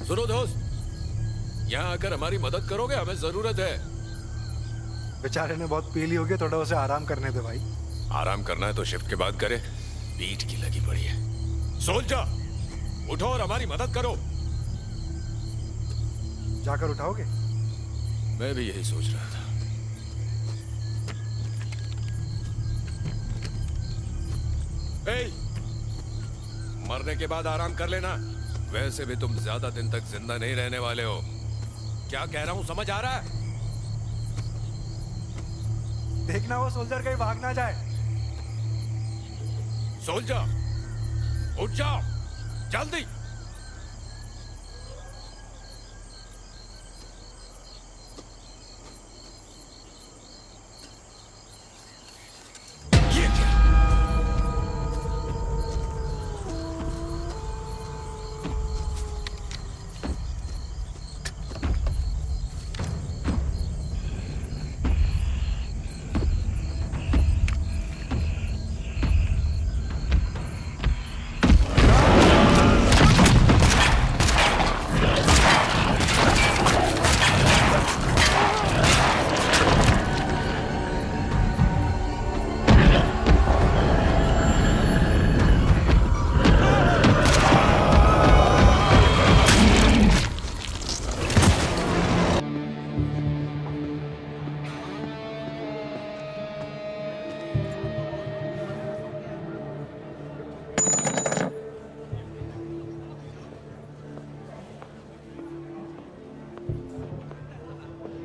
सुनो दोस्त, यहाँ आकर हमारी मदद करोगे? हमें जरूरत है। बेचारे ने बहुत पी ली होगी, थोड़ा उसे आराम करने दे भाई। आराम करना है तो शिफ्ट के बाद करे, पीठ की लगी पड़ी है। सोल्जर, उठो और हमारी मदद करो। जाकर उठाओगे? मैं भी यही सोच रहा था। मरने के बाद आराम कर लेना। वैसे भी तुम ज्यादा दिन तक जिंदा नहीं रहने वाले हो। क्या कह रहा हूं समझ आ रहा है? देखना वो सोल्जर कहीं भाग ना जाए। सोल्जर, उठ जाओ जल्दी।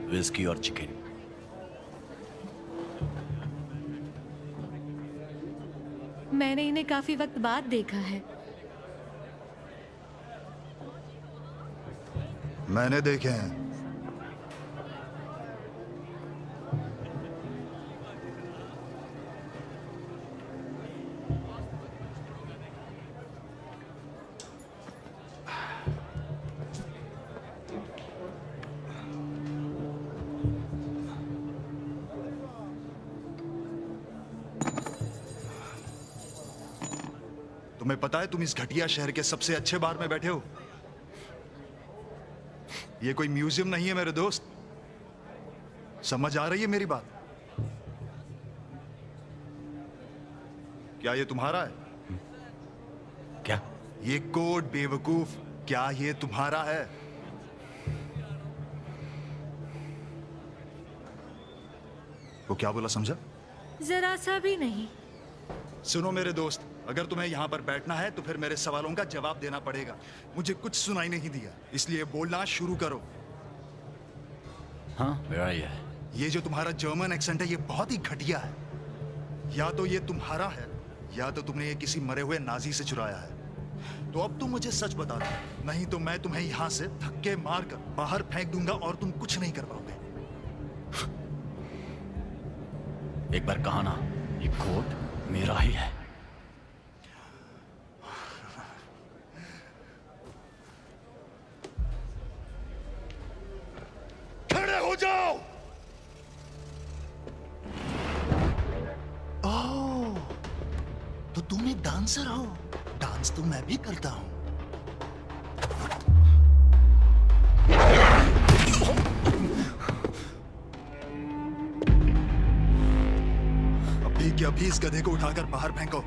विस्की और चिकन। मैंने इन्हें काफी वक्त बाद देखा है। मैंने देखे हैं। तुम्हें पता है तुम इस घटिया शहर के सबसे अच्छे बार में बैठे हो? ये कोई म्यूजियम नहीं है मेरे दोस्त। समझ आ रही है मेरी बात? क्या ये तुम्हारा है? क्या? ये कोट बेवकूफ, क्या ये तुम्हारा है? वो क्या बोला समझा? जरा सा भी नहीं। सुनो मेरे दोस्त, अगर तुम्हें यहाँ पर बैठना है तो फिर मेरे सवालों का जवाब देना पड़ेगा। मुझे कुछ सुनाई नहीं दिया, इसलिए बोलना शुरू करो। हाँ, मेरा ही है। ये जो तुम्हारा जर्मन एक्सेंट है ये बहुत ही घटिया है। या तो ये तुम्हारा है या तो तुमने ये किसी मरे हुए नाजी से चुराया है। तो अब तुम मुझे सच बता दो, नहीं तो मैं तुम्हें यहाँ से धक्के मारकर बाहर फेंक दूंगा और तुम कुछ नहीं कर पाओगे। एक बार कहा ना, ये कोट मेरा ही है। खड़े हो जाओ। ओह, तो तुम एक डांसर हो। डांस तो मैं भी करता हूं। अभी के अभी इस गधे को उठाकर बाहर फेंको।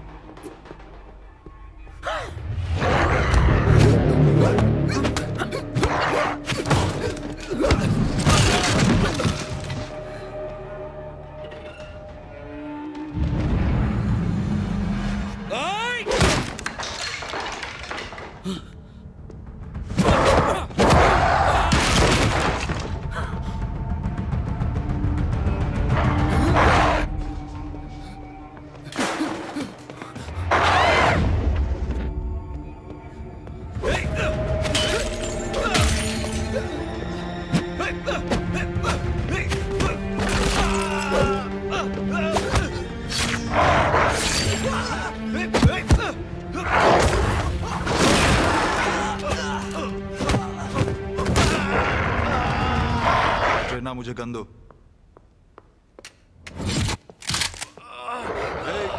मुझे गन दो।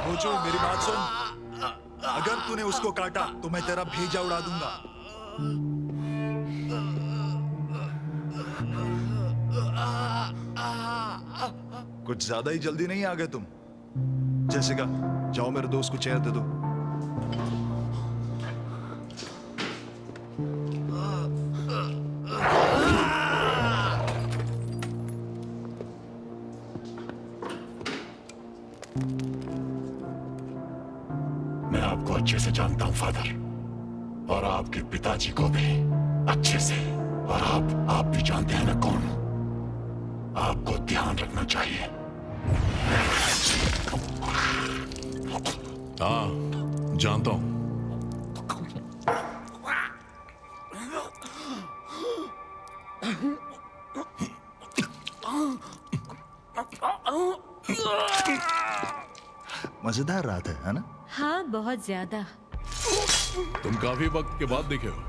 भोजू, मेरी बात सुन। अगर तूने उसको काटा तो मैं तेरा भेजा उड़ा दूंगा। कुछ ज्यादा ही जल्दी नहीं आ गए तुम? जेसिका, जाओ मेरे दोस्त को चेयर दे दो। मैं आपको अच्छे से जानता हूं फादर, और आपके पिताजी को भी अच्छे से। और आप भी जानते हैं मैं कौन हूं। आपको ध्यान रखना चाहिए। हाँ, जानता हूं। मजेदार रात है ना? हाँ, बहुत ज्यादा। तुम काफी वक्त के बाद दिखे हो।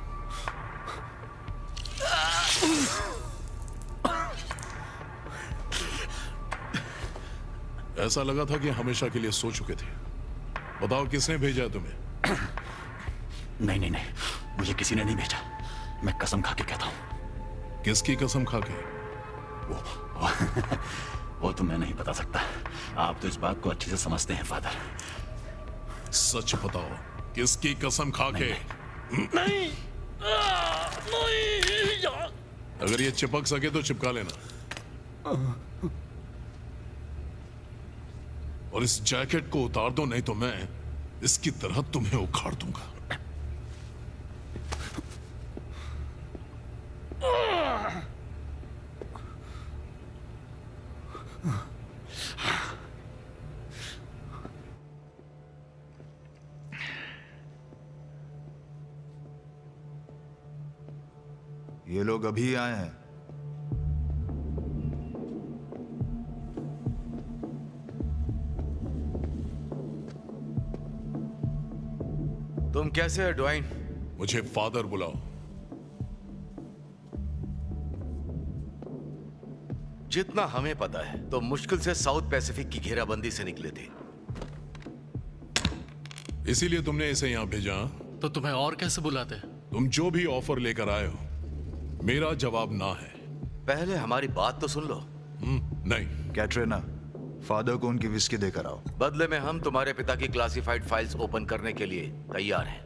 ऐसा लगा था कि हमेशा के लिए सो चुके थे। बताओ किसने भेजा तुम्हें? नहीं नहीं नहीं, मुझे किसी ने नहीं भेजा। मैं कसम खा के कहता हूं। किसकी कसम खा के? वो तो मैं नहीं बता सकता। आप तो इस बात को अच्छे से समझते हैं फादर। सच बताओ, किसकी कसम खा के? नहीं, अगर ये चिपक सके तो चिपका लेना, और इस जैकेट को उतार दो, नहीं तो मैं इसकी तरह तुम्हें उखाड़ दूंगा। ये लोग अभी आए हैं। तुम कैसे हो ड्वाइन? मुझे फादर बुलाओ। जितना हमें पता है तो मुश्किल से साउथ पैसिफिक की घेराबंदी से निकले थे। इसीलिए तुमने इसे यहां भेजा? तो तुम्हें और कैसे बुलाते? तुम जो भी ऑफर लेकर आए हो, मेरा जवाब ना है। पहले हमारी बात तो सुन लो। नहीं। कैटरीना, फादर को उनकी विस्की देकर आओ। बदले में हम तुम्हारे पिता की क्लासिफाइड फाइल्स ओपन करने के लिए तैयार हैं।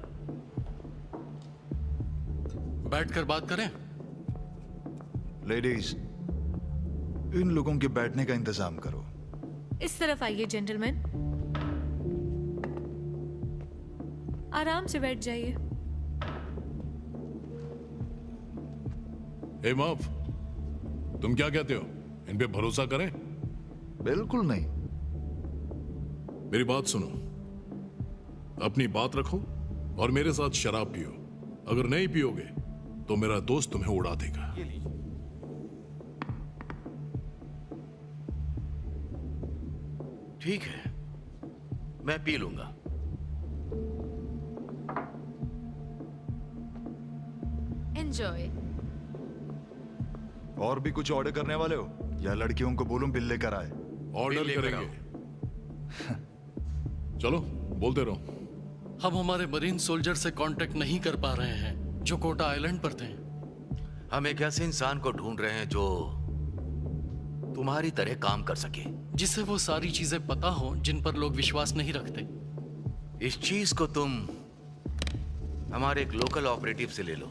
बैठकर बात करें? लेडीज, इन लोगों के बैठने का इंतजाम करो। इस तरफ आइए जेंटलमैन, आराम से बैठ जाइए। हे माफ, तुम क्या कहते हो? इन पे भरोसा करें? बिल्कुल नहीं। मेरी बात सुनो, अपनी बात रखो और मेरे साथ शराब पियो। अगर नहीं पियोगे तो मेरा दोस्त तुम्हें उड़ा देगा। ठीक है, मैं पी लूंगा। एंजॉय। और भी कुछ ऑर्डर करने वाले हो, या लड़कियों को बोलूं बिल लेकर आए? ऑर्डर लेकर करेंगे। चलो बोलते रहो। हम हमारे मरीन सोल्जर से कांटेक्ट नहीं कर पा रहे हैं जो कोटा आइलैंड पर थे। हम एक ऐसे इंसान को ढूंढ रहे हैं जो तुम्हारी तरह काम कर सके, जिसे वो सारी चीजें पता हो जिन पर लोग विश्वास नहीं रखते। इस चीज को तुम हमारे एक लोकल ऑपरेटिव से ले लो।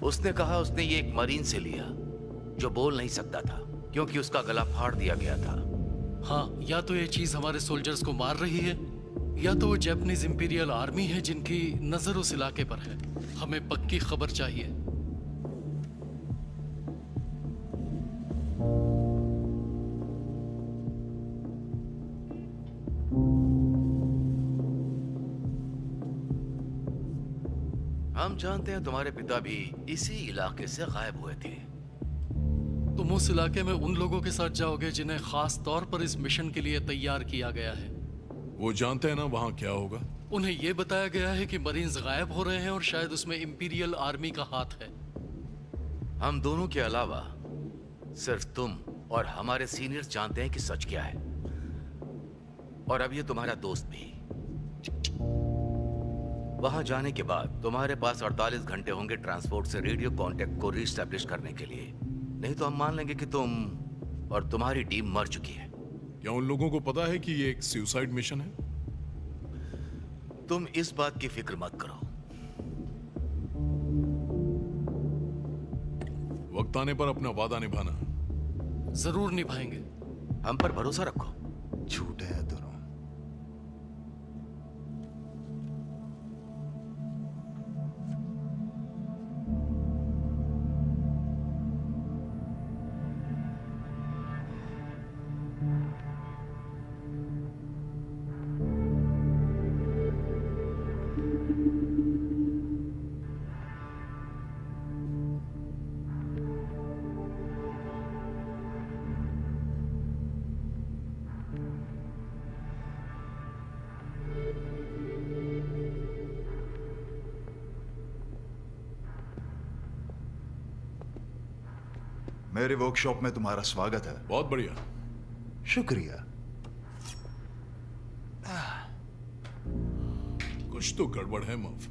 उसने कहा उसने ये एक मरीन से लिया जो बोल नहीं सकता था क्योंकि उसका गला फाड़ दिया गया था। हाँ, या तो ये चीज हमारे सोल्जर्स को मार रही है, या तो वो जापानीज इंपीरियल आर्मी है जिनकी नजर उस इलाके पर है। हमें पक्की खबर चाहिए। हम जानते हैं तुम्हारे पिता भी इसी इलाके से गायब हुए थे। तुम उस इलाके में उन लोगों के साथ जाओगे जिन्हें खास तौर पर इस मिशन के लिए तैयार किया गया है। वो जानते हैं ना वहां क्या होगा? उन्हें यह बताया गया है कि मरीन्स गायब हो रहे हैं और शायद उसमें इंपीरियल आर्मी का हाथ है। हम दोनों के अलावा सिर्फ तुम और हमारे सीनियर्स जानते हैं कि सच क्या है। और अब ये तुम्हारा दोस्त भी। वहां जाने के बाद तुम्हारे पास 48 घंटे होंगे ट्रांसपोर्ट से रेडियो कांटेक्ट को रीस्टैब्लिश करने के लिए। नहीं तो हम मान लेंगे कि तुम और तुम्हारी टीम मर चुकी है। क्या उन लोगों को पता है कि ये एक सुसाइड मिशन है? तुम इस बात की फिक्र मत करो। वक्त आने पर अपना वादा निभाना। जरूर निभाएंगे। हम पर भरोसा रखो। झूठे हैं दोनों। मेरे वर्कशॉप में तुम्हारा स्वागत है। बहुत बढ़िया। शुक्रिया। कुछ तो गड़बड़ है मफ।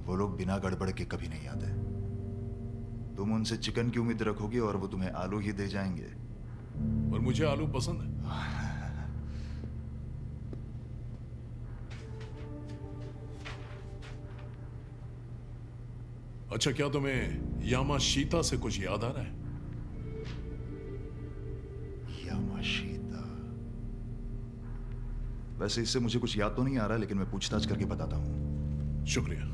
वो लोग बिना गड़बड़ के कभी नहीं आते। तुम उनसे चिकन की उम्मीद रखोगे और वो तुम्हें आलू ही दे जाएंगे। पर मुझे आलू पसंद है। अच्छा, क्या तुम्हें यामाशीता से कुछ याद आ रहा है? यामाशीता। वैसे इससे मुझे कुछ याद तो नहीं आ रहा, लेकिन मैं पूछताछ करके बताता हूं। शुक्रिया।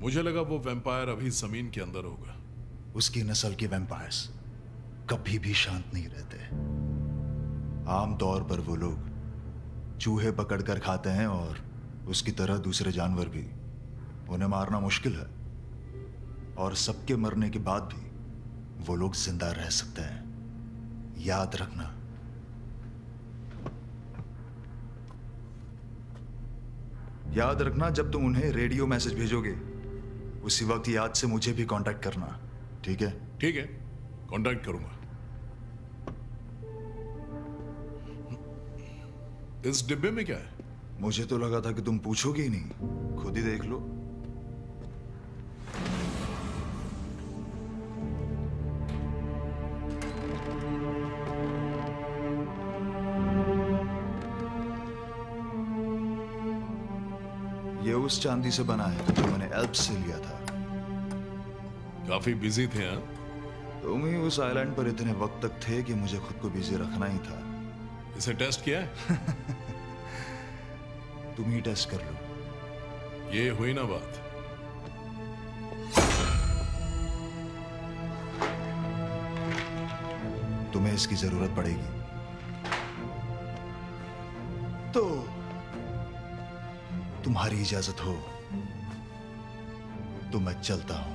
मुझे लगा वो वैम्पायर अभी जमीन के अंदर होगा। उसकी नस्ल के वैम्पायर्स कभी भी शांत नहीं रहते। आमतौर पर वो लोग चूहे पकड़कर खाते हैं और उसकी तरह दूसरे जानवर भी। उन्हें मारना मुश्किल है और सबके मरने के बाद भी वो लोग जिंदा रह सकते हैं। याद रखना। याद रखना, जब तुम उन्हें रेडियो मैसेज भेजोगे उसी वक्त याद से मुझे भी कांटेक्ट करना। ठीक है? ठीक है, कांटेक्ट करूंगा। इस डिब्बे में क्या है? मुझे तो लगा था कि तुम पूछोगे ही नहीं, खुद ही देख लो। ये उस चांदी से बना है जो मैंने एल्प्स से लिया था। काफी बिजी थे हाँ? तुम ही उस आइलैंड पर इतने वक्त तक थे कि मुझे खुद को बिजी रखना ही था। इसे टेस्ट किया है? तुम ही टेस्ट कर लो। ये हुई ना बात। तुम्हें इसकी जरूरत पड़ेगी तो तुम्हारी इजाजत हो तो मैं चलता हूं।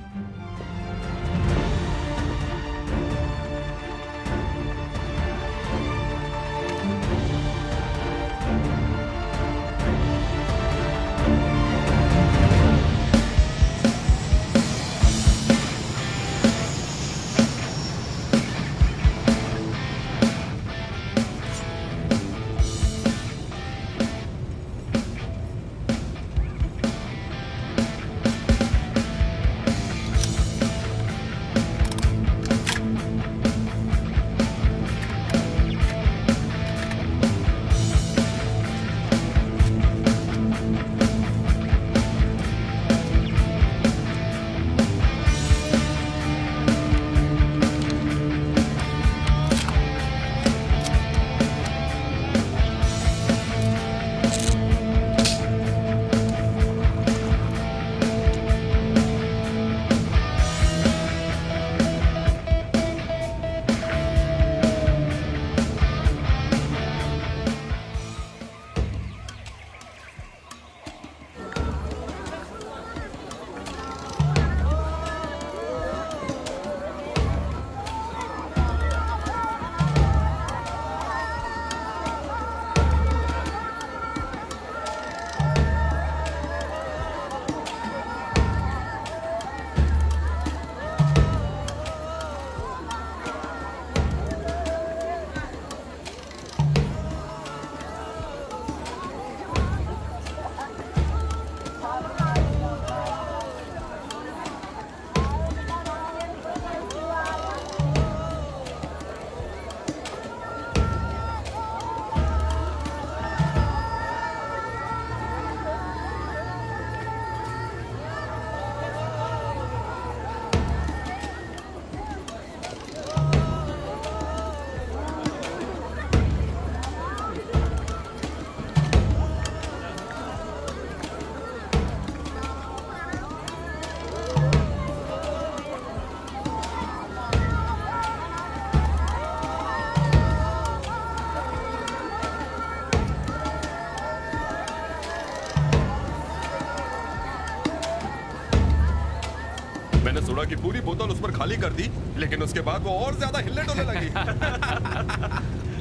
मैंने सोडा की पूरी बोतल उस पर खाली कर दी, लेकिन उसके बाद वो और ज्यादा हिलने डुलने लगी।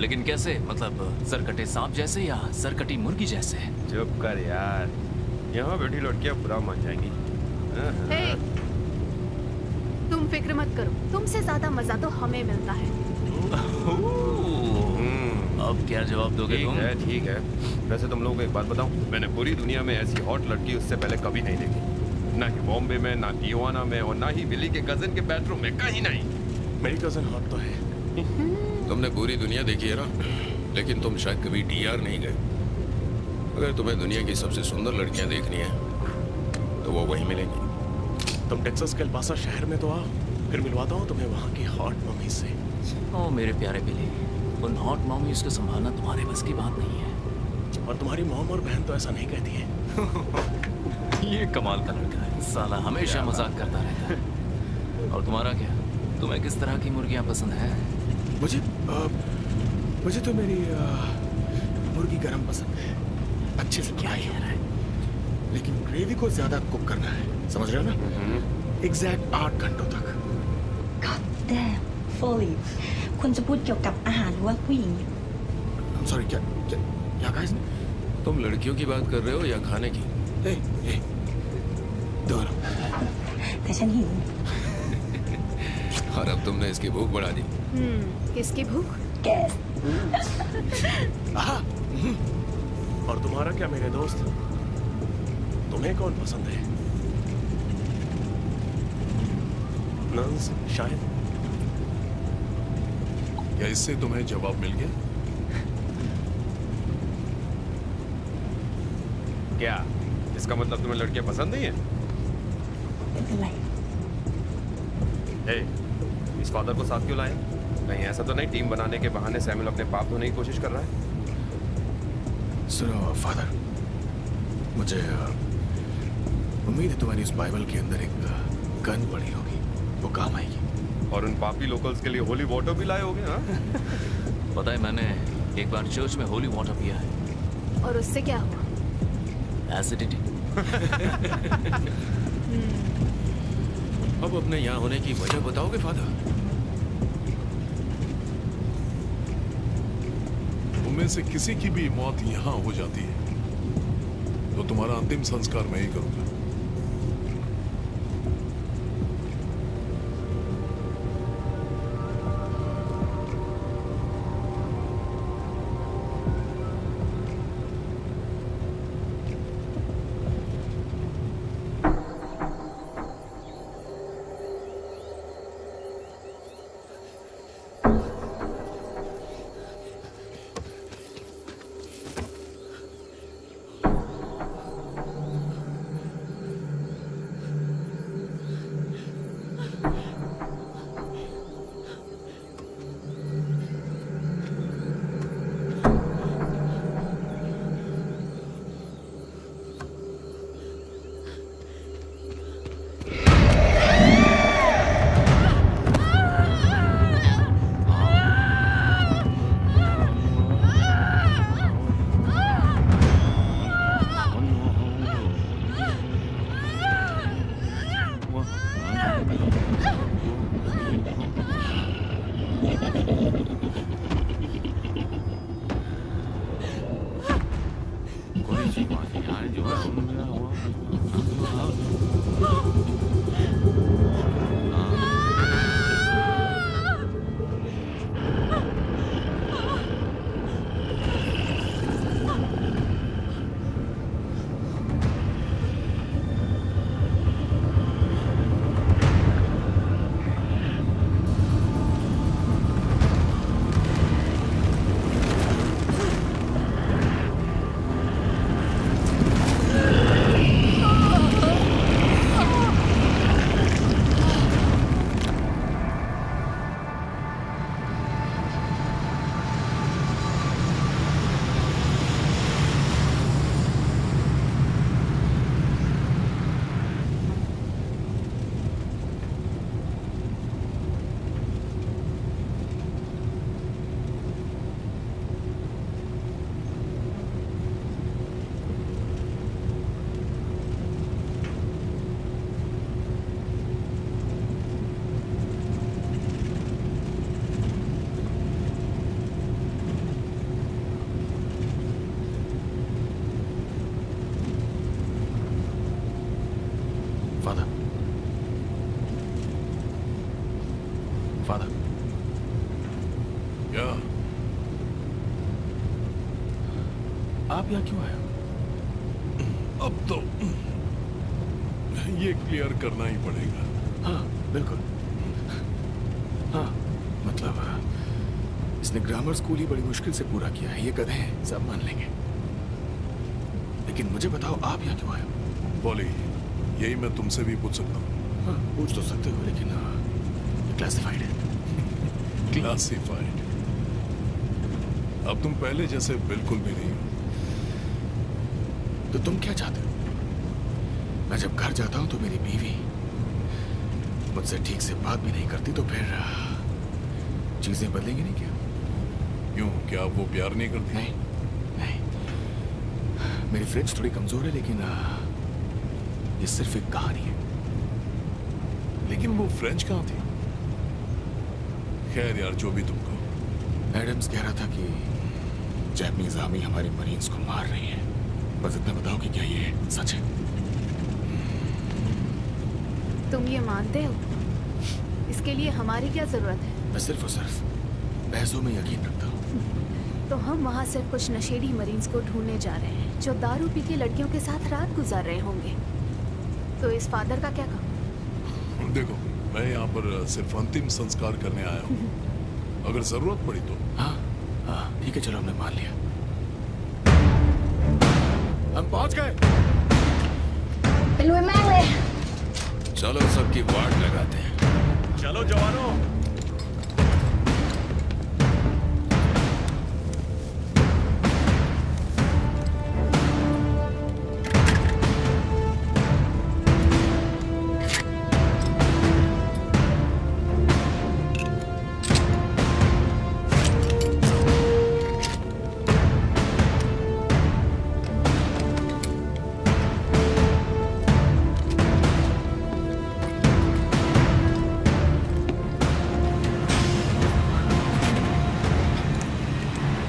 लेकिन कैसे? मतलब सरकटे सांप जैसे या सरकटी मुर्गी जैसे? चुप कर यार, यहाँ बैठी लड़कियां बुरा मान जाएंगी। हे, तुम फिक्र मत करो, तुमसे ज्यादा मजा तो हमें मिलता है। अब क्या जवाब दोगे तुम? ठीक है। वैसे तुम लोगों को एक बात बताऊं, मैंने पूरी दुनिया में ऐसी हॉट लड़की उससे पहले कभी नहीं देखी। ना ही बॉम्बे में, ना टिजुआना में, और ना ही बिली के कजिन के बेडरूम में, कहीं नहीं। मेरी कजिन हॉट तो है। तुमने पूरी दुनिया देखी है ना, लेकिन तुम शायद कभी डीआर नहीं गए। अगर तुम्हें दुनिया की सबसे सुंदर लड़कियां देखनी है तो वो वहीं मिलेंगी। तुम टेक्सास के एल्पासा शहर में तो आओ, फिर मिलवाता हूँ तुम्हें वहाँ की हॉट मम्मी से। ओ मेरे प्यारे बिली, उन हॉट मॉमीज को संभालना तुम्हारे बस की बात नहीं है। और तुम्हारी मॉम और बहन तो ऐसा नहीं कहती है। ये कमाल का लड़का है, साला हमेशा मजाक करता रहता है। और तुम्हारा क्या? तुम्हें किस तरह की मुर्गियाँ पसंद है? मुझे तो मेरी मुर्गी गरम पसंद है, अच्छे से क्या कह रहा है? लेकिन ग्रेवी को ज्यादा कुक करना है, समझ रहे हो ना? एग्जैक्ट 8 घंटों तक। God damn, Foley คุณจะพูดเกี่ยวกับอาหารหรือว่าผู้หญิง I'm sorry, क्या कहा इसने? तुम लड़कियों की बात कर रहे हो या खाने की? दोनों। แต่ฉันหิว और अब तुमने इसकी भूख बढ़ा दी। किसकी भूख? Guess. और तुम्हारा क्या मेरे दोस्त? तुम्हें कौन पसंद है? नंस शायद। क्या इससे तुम्हें जवाब मिल गया? क्या इसका मतलब तुम्हें लड़कियां पसंद नहीं है? ไม่เป็นไร इस फादर को साथ क्यों लाए? कहीं ऐसा तो नहीं टीम बनाने के बहाने सैमुअल अपने पाप धोने की कोशिश कर रहा है? सुनो फादर, मुझे उम्मीद है तुम्हारी इस बाइबल के अंदर एक गन पड़ी होगी, वो काम आएगी। और उन पापी लोकल्स के लिए होली वाटर भी लाए होगे? हाँ? पता है, मैंने एक बार चर्च में होली वाटर पिया है। और उससे क्या हुआ? एसिडिटी। अब अपने यहाँ होने की वजह बताओगे फादर? उनमें से किसी की भी मौत यहाँ हो जाती है तो तुम्हारा अंतिम संस्कार मैं ही करूंगा। फादर, फादर, क्या आप यहाँ क्यों आए हो? अब तो ये क्लियर करना ही पड़ेगा। हाँ बिल्कुल। हाँ मतलब इसने ग्रामर स्कूल ही बड़ी मुश्किल से पूरा किया है, ये गधे हैं, सब मान लेंगे। लेकिन मुझे बताओ आप यहाँ क्यों आए हो? बोली, यही मैं तुमसे भी पूछ सकता हूँ। हाँ पूछ तो सकते हो, लेकिन ये क्लासिफाइड है। क्लासिफाइड? अब तुम पहले जैसे बिल्कुल भी नहीं हो। तो तुम क्या चाहते हो? मैं जब घर जाता हूं तो मेरी बीवी मुझसे ठीक से बात भी नहीं करती, तो फिर चीजें बदलेंगी नहीं क्या? क्यों, क्या वो प्यार नहीं करती? नहीं नहीं, मेरी फ्रिज थोड़ी कमजोर है, लेकिन ये सिर्फ एक कहानी है। लेकिन वो फ्रेंच कहाँ थी? खैर यार, जो भी तुमको। एडम्स कह रहा था कि जापानीज आर्मी हमारे मरीन्स को मार रही है। बस इतना बताओ कि क्या ये सच है? तुम ये मानते हो? इसके लिए हमारी क्या जरूरत है? मैं सिर्फ और सिर्फ पैसों में यकीन रखता हूँ। तो हम वहाँ सिर्फ कुछ नशेड़ी मरीन्स को ढूंढने जा रहे हैं जो दारू पी के लड़कियों के साथ रात गुजार रहे होंगे। तो इस फादर का क्या काम? देखो, मैं यहाँ पर सिर्फ अंतिम संस्कार करने आया हूँ। अगर जरूरत पड़ी तो। हाँ हाँ ठीक है, चलो हमने मान लिया। हम पहुंच गए। ไปลุยแม่งเลย चलो सबकी वाट लगाते हैं। चलो जवानों।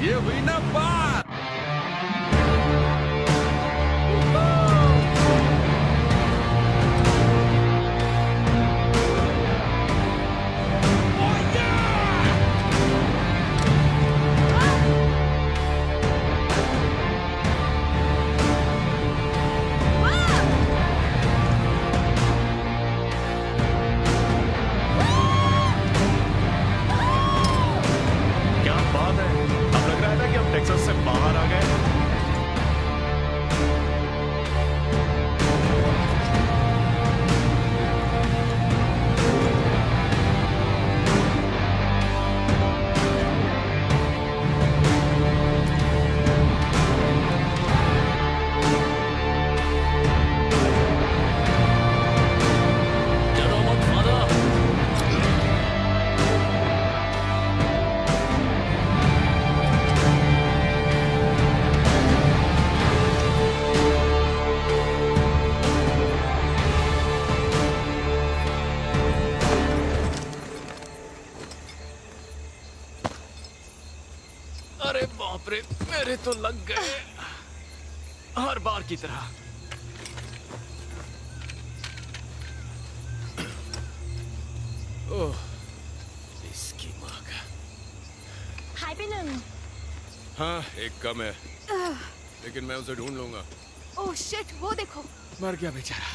ये हुई ना बात। क्या बात है, अब लग रहा है ना कि हम टेक्सास से बाहर आ गए। डरो मत फादर। अरे बाप रे, मेरे तो लग गए हर बार की तरह। ओह, इसकी माँ का। หายไปหนึ่ง हाँ एक कम है, लेकिन मैं उसे ढूंढ लूंगा। ओह शिट, वो देखो। मर गया बेचारा।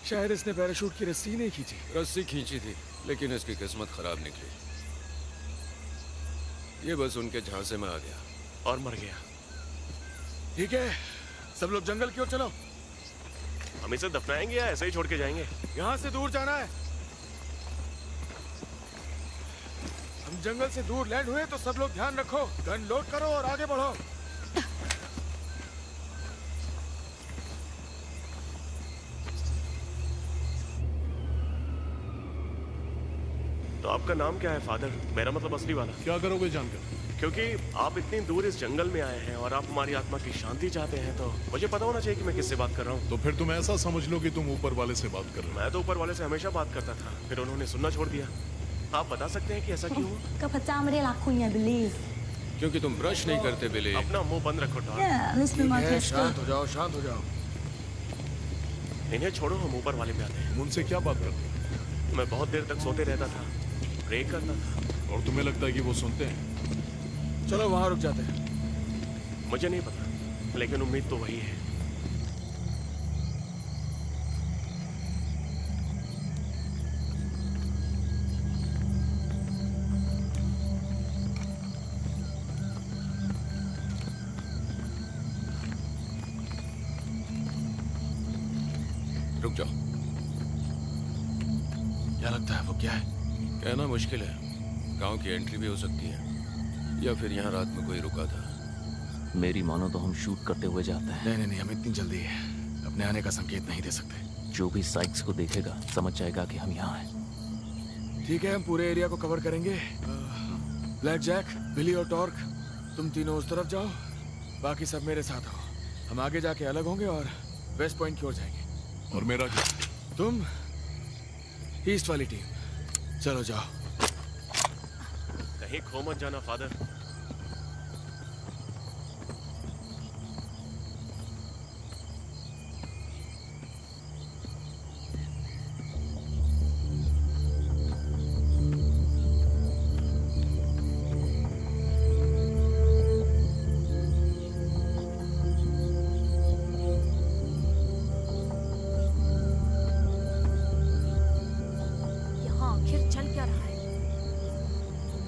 शायद इसने पैराशूट की रस्सी नहीं खींची। रस्सी खींची थी, लेकिन इसकी किस्मत खराब निकली। ये बस उनके झांसे में आ गया और मर गया। ठीक है, सब लोग जंगल की ओर चलो। हम इसे दफनाएंगे या ऐसे ही छोड़ के जाएंगे? यहाँ से दूर जाना है। हम जंगल से दूर लैंड हुए तो सब लोग ध्यान रखो, गन लोड करो और आगे बढ़ो। तो आपका नाम क्या है फादर? मेरा मतलब असली वाला। क्या करोगे जानकर? क्योंकि आप इतनी दूर इस जंगल में आए हैं और आप हमारी आत्मा की शांति चाहते हैं, तो मुझे पता होना चाहिए कि मैं किससे बात कर रहा हूँ। तो फिर तुम ऐसा समझ लो कि तुम ऊपर वाले से बात कर रहे हो। मैं तो ऊपर वाले से हमेशा बात करता था, फिर उन्होंने सुनना छोड़ दिया। आप बता सकते हैं कि ऐसा क्यों हुआ? ก็พระเจ้าไม่ได้รักคุณไงบิลลี่ क्योंकि तुम ब्रश नहीं करते बिली। अपना मुंह बंद रखो don. Yeah, this is my ठीक है, test. शांत हो जाओ, शांत हो जाओ। इन्हें छोड़ो, हम ऊपर वाले पे आते हैं। उनसे क्या बात करते हो? मैं बहुत देर तक सोते रहता था, प्रे करता था। और तुम्हें लगता है कि वो सुनते हैं? चलो वहां रुक जाते हैं। मुझे नहीं पता, लेकिन उम्मीद तो वही है। रुक जाओ। क्या लगता है वो क्या है? कहना मुश्किल है। गांव की एंट्री भी हो सकती है, या फिर यहाँ रात में कोई रुका था। मेरी मानो तो हम शूट करते हुए जाते हैं। नहीं, हम इतनी जल्दी अपने आने का संकेत नहीं दे सकते। जो भी साइक्स को देखेगा समझ जाएगा कि हम यहाँ हैं। ठीक है, हम पूरे एरिया को कवर करेंगे। ब्लैक जैक, बिली और टॉर्क, तुम तीनों उस तरफ जाओ, बाकी सब मेरे साथ आओ। हम आगे जाके अलग होंगे और वेस्ट पॉइंट की ओर जाएंगे। और मेरा क्या? तुम ईस्ट वाली टीम। चलो जाओ। कहीं खो मत जाना फादर।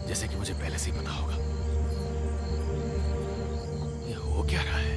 जैसे कि मुझे पहले से ही पता होगा। ये हो क्या रहा है?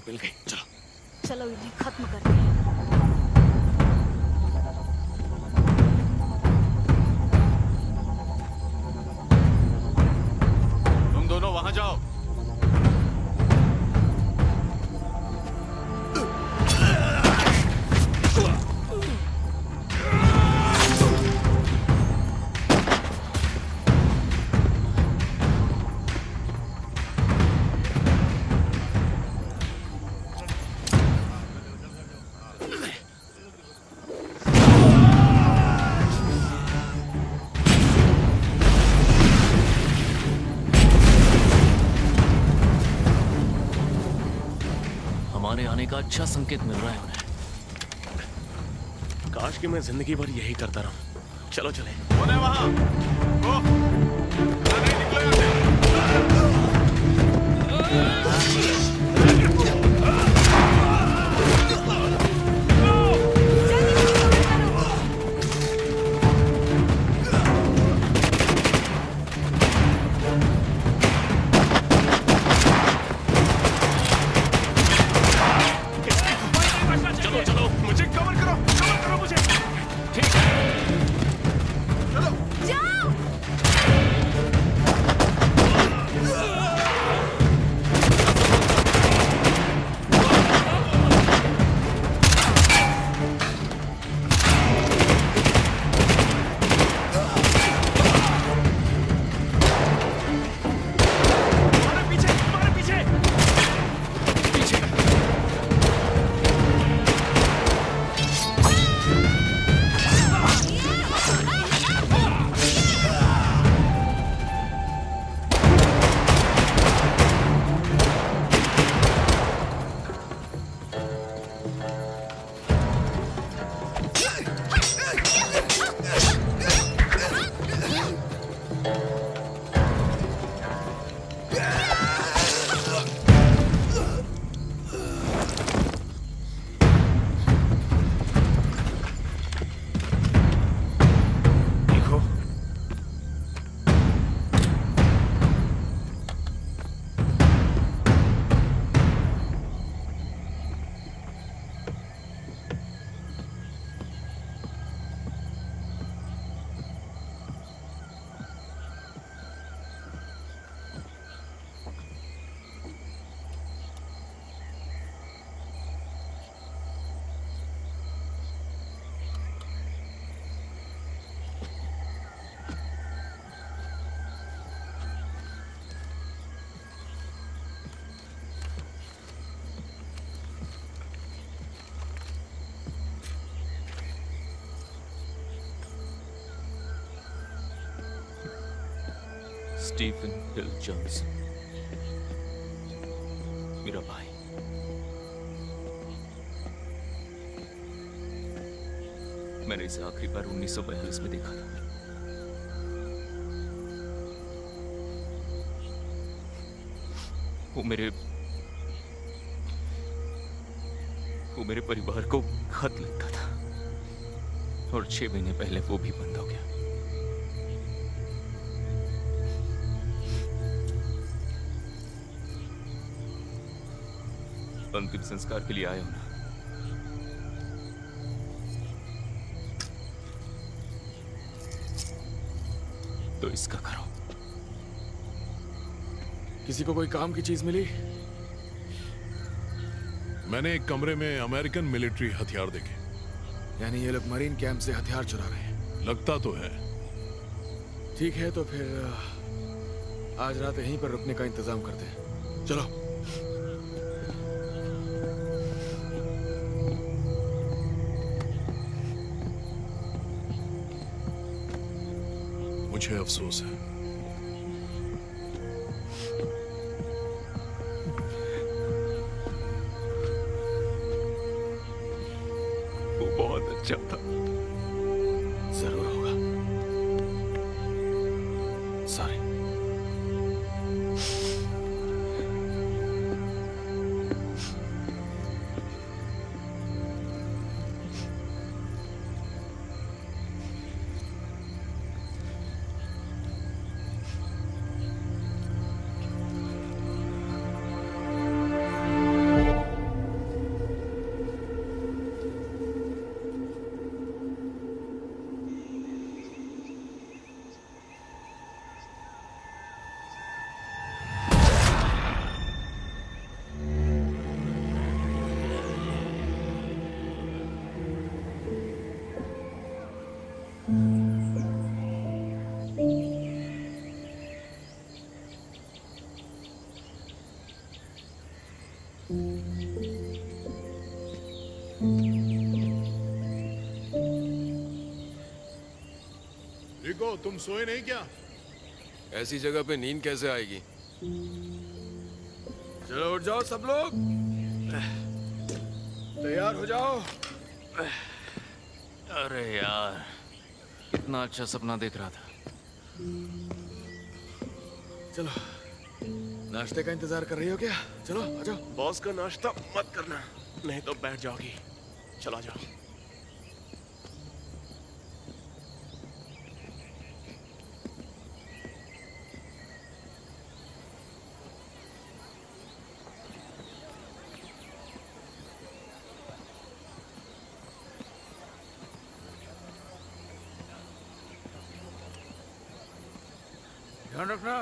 मिल गई। चलो चलो इन्हें खत्म करते हैं। तुम दोनों वहां जाओ। का अच्छा संकेत मिल रहा है उन्हें। काश कि मैं जिंदगी भर यही करता रहूं। चलो चले। वहां स्टीफन हिल जॉनसन, मेरा भाई। मैंने इसे आखिरी बार 1942 में देखा था। वो मेरे परिवार को खत लिखता था और 6 महीने पहले वो भी बंद हो गया। अंतिम संस्कार के लिए आया हूं ना। तो इसका करो। किसी को कोई काम की चीज मिली? मैंने एक कमरे में अमेरिकन मिलिट्री हथियार देखे। यानी ये लोग मरीन कैंप से हथियार चुरा रहे हैं? लगता तो है। ठीक है, तो फिर आज रात यहीं पर रुकने का इंतजाम करते हैं। चलो। मुझे अफसोस है। वो बहुत अच्छा था। जरूर होगा। सॉरी। रिको, तुम सोए नहीं क्या? ऐसी जगह पे नींद कैसे आएगी? चलो उठ जाओ सब लोग, तैयार हो जाओ। अरे यार, इतना अच्छा सपना देख रहा था। चलो, नाश्ते का इंतजार कर रही हो क्या? चलो आ जाओ। बॉस का नाश्ता मत करना, नहीं तो बैठ जाओगी। चला जाओ। ध्यान रखना।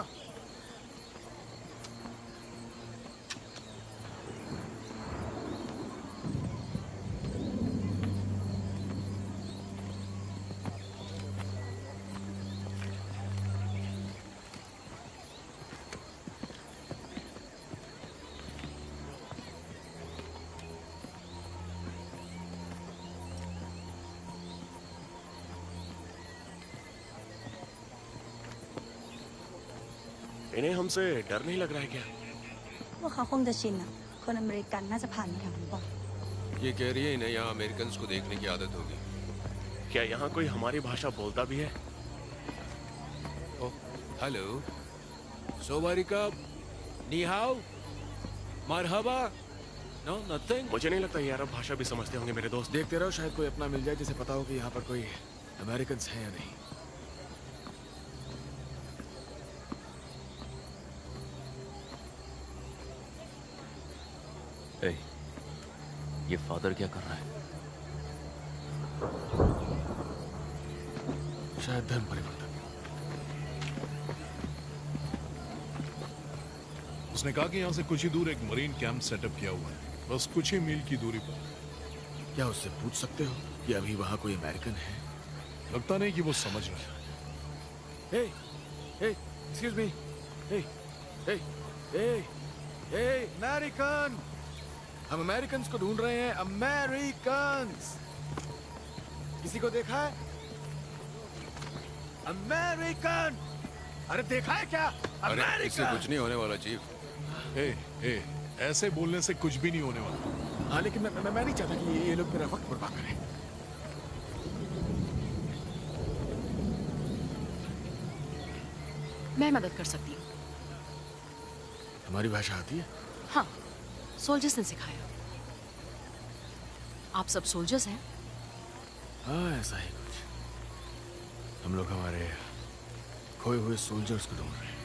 इन्हें हमसे डर नहीं लग रहा है क्या? พวกเขาคงจะชินอะคนอเมริกันน่าจะผ่านมาแถวนี้บ่อย ये कह रही है इन्हें यहाँ अमेरिकन को देखने की आदत होगी। क्या यहाँ कोई हमारी भाषा बोलता भी है? ओह, हेलो, सोबारिका, नी हाउ, मरहबा, नो नथिंग। मुझे नहीं लगता ये अरब भाषा भी समझते होंगे मेरे दोस्त। देखते रहो, शायद कोई अपना मिल जाए जिसे पता हो कि यहाँ पर कोई अमेरिकन है या नहीं। ए, ये फादर क्या कर रहा है? शायद धर्म परिवर्तन। उसने कहा कि यहाँ से कुछ ही दूर एक मरीन कैंप सेटअप किया हुआ है, बस कुछ ही मील की दूरी पर। क्या उससे पूछ सकते हो कि अभी वहाँ कोई अमेरिकन है? लगता नहीं कि वो समझ रहा है। Hey, hey, excuse me. Hey, hey, hey, hey, American. हम अमेरिकन्स को ढूंढ रहे हैं, अमेरिकन्स। किसी को देखा है? अमेरिकन। अरे देखा है क्या? अरे इससे कुछ नहीं होने वाला चीफ। ए, ऐसे बोलने से कुछ भी नहीं होने वाला। हाँ लेकिन मैं नहीं चाहता कि ये लोग मेरा वक्त बर्बाद करें। मैं मदद कर सकती हूँ। हमारी भाषा आती है? हाँ, सोल्जर्स ने सिखाया। आप सब सोल्जर्स हैं? हाँ ऐसा ही कुछ। हम लोग हमारे खोए हुए सोल्जर्स को ढूंढ रहे हैं।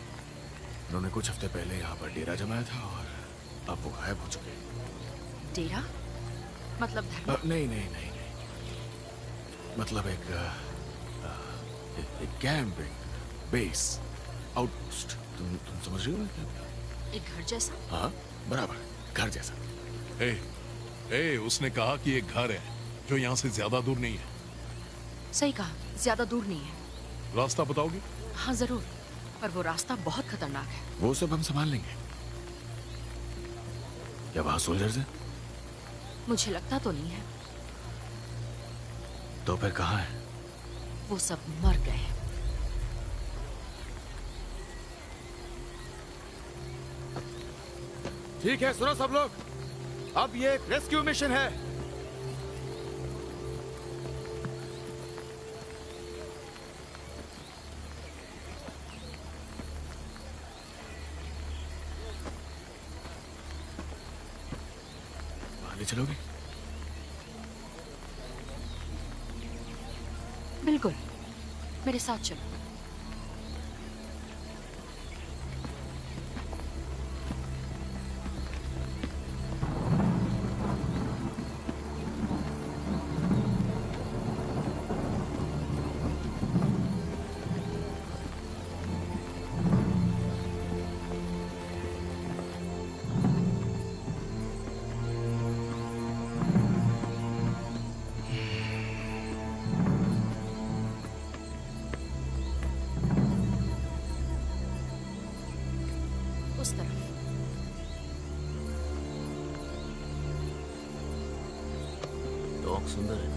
उन्होंने कुछ हफ्ते पहले यहाँ पर डेरा जमाया था और अब वो गायब हो चुके हैं। डेरा? मतलब धर्म? नहीं। मतलब एक कैंप, एक बेस, आउटपोस्ट। तुम समझ रही हो क्या? एक घर जैसा? हाँ बराबर, घर जैसा। उसने कहा कि एक घर है जो यहाँ से ज्यादा दूर नहीं है। सही कहा, ज्यादा दूर नहीं है। रास्ता बताओगे? हाँ जरूर, पर वो रास्ता बहुत खतरनाक है। वो सब हम संभाल लेंगे। क्या वहाँ सोल्जर्स हैं? मुझे लगता तो नहीं है। तो फिर कहाँ है? वो सब मर गए हैं। ठीक है, सुनो सब लोग, अब ये एक रेस्क्यू मिशन है। ले चलोगे? बिल्कुल, मेरे साथ चलो। उस तरफ। डॉग सुंदर है।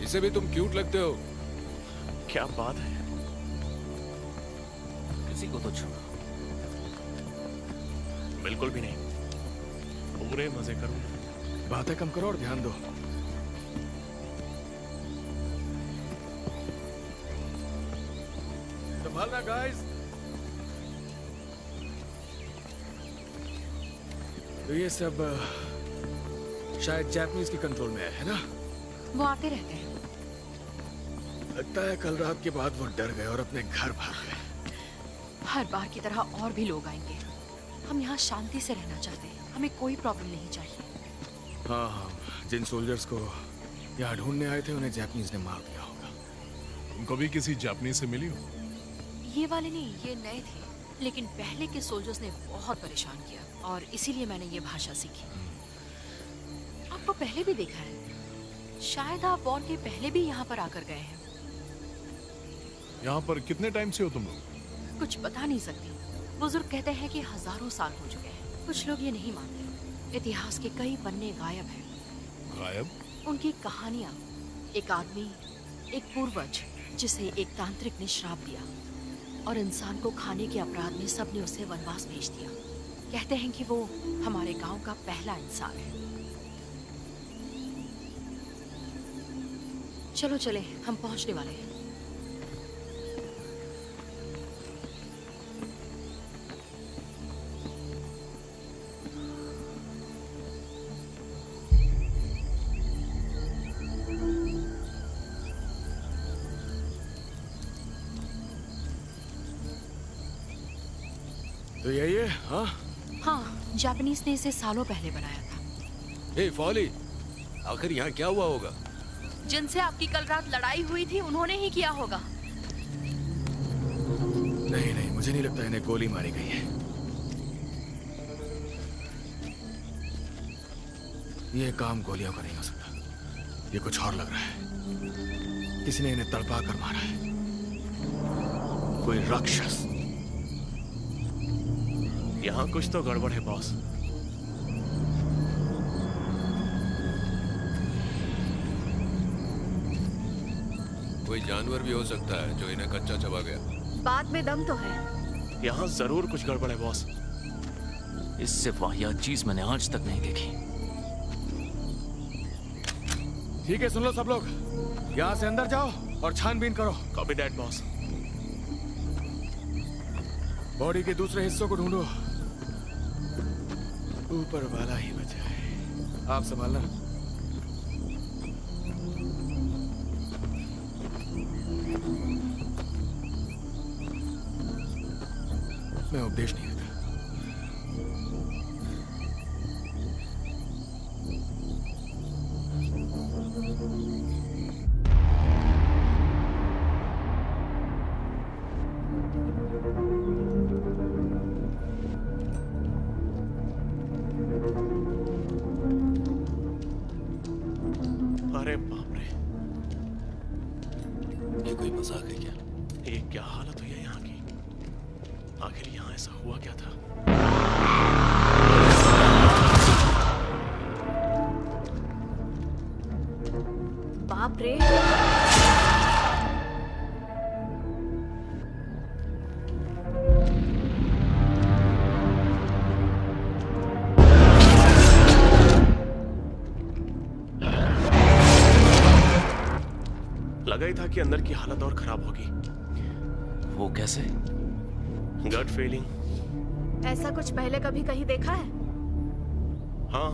इसे भी तुम क्यूट लगते हो। क्या बात है? किसी को तो छूना। बिल्कुल भी नहीं, पूरे मजे करूंगा। बातें कम करो और ध्यान दो। संभालना गाइस। तो ये सब शायद जापानीज की कंट्रोल में है ना? वो आते रहते हैं। लगता है कल रात के बाद वो डर गए और अपने घर भाग गए। हर बार की तरह और भी लोग आएंगे। हम यहाँ शांति से रहना चाहते हैं, हमें कोई प्रॉब्लम नहीं चाहिए। हाँ, जिन सोल्जर्स को यहाँ ढूंढने आए थे उन्हें जापानीज ने मार दिया होगा। तुम कभी किसी जापानीज से मिली हो? ये वाले नहीं, ये नए थे, लेकिन पहले के सोल्जर्स ने बहुत परेशान किया और इसीलिए मैंने ये भाषा सीखी। आपको पहले भी देखा है, शायद आप वॉर के पहले भी यहाँ पर आकर गए हैं। यहाँ पर कितने टाइम से हो तुम लोग? कुछ बता नहीं सकती। बुजुर्ग कहते हैं कि हजारों साल हो चुके हैं। कुछ लोग ये नहीं मानते। इतिहास के कई पन्ने गायब हैं। गायब? उनकी कहानियां। एक आदमी, एक पूर्वज जिसे एक तांत्रिक ने श्राप दिया और इंसान को खाने के अपराध में सबने उसे वनवास भेज दिया। कहते हैं कि वो हमारे गांव का पहला इंसान है। चलो चले, हम पहुंचने वाले हैं। तो यही है? हाँ, जापानीज ने इसे सालों पहले बनाया था। हे फॉली, आखिर यहाँ क्या हुआ होगा? जिनसे आपकी कल रात लड़ाई हुई थी उन्होंने ही किया होगा। नहीं, मुझे नहीं लगता इन्हें गोली मारी गई है। ये काम गोलियों का नहीं हो सकता। ये कुछ और लग रहा है। किसी ने इन्हें तड़पा कर मारा है। कोई राक्षस। यहाँ कुछ तो गड़बड़ है बॉस। कोई जानवर भी हो सकता है जो इन्हें कच्चा चबा गया। बात में दम तो है। यहाँ जरूर कुछ गड़बड़ है बॉस। इससे वाहियात चीज मैंने आज तक नहीं देखी। ठीक है, सुन लो सब लोग, यहाँ से अंदर जाओ और छानबीन करो। Copy that boss. बॉडी के दूसरे हिस्सों को ढूंढो। ऊपर वाला ही बचा है, आप संभालना। मैं उपदेश नहीं देता। अरे बाप रे, ये कोई मजाक है क्या? ये क्या हालत हुई है यहाँ की? आखिर यहाँ ऐसा हुआ क्या था? बाप रे, लगा ही था कि अंदर की हालत और खराब होगी। वो कैसे? Gut feeling. ऐसा कुछ पहले कभी कहीं देखा है? हाँ,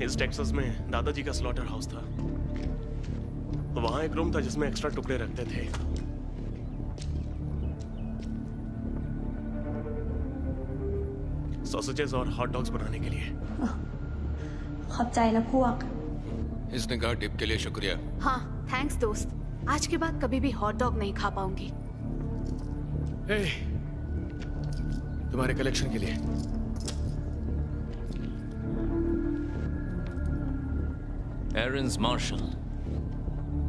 इस टेक्सास में दादाजी का स्लॉटर हाउस था। वहां एक रूम था जिसमें एक्स्ट्रा टुकड़े रखते थे। सॉसेजेस और हॉट डॉग्स बनाने के लिए। ขอบใจนะพวก इसने कहा टिप के लिए शुक्रिया। हाँ, थैंक्स दोस्त। आज के बाद कभी भी हॉट डॉग नहीं खा पाऊंगी। हे, तुम्हारे कलेक्शन के लिए। Aaron's martial.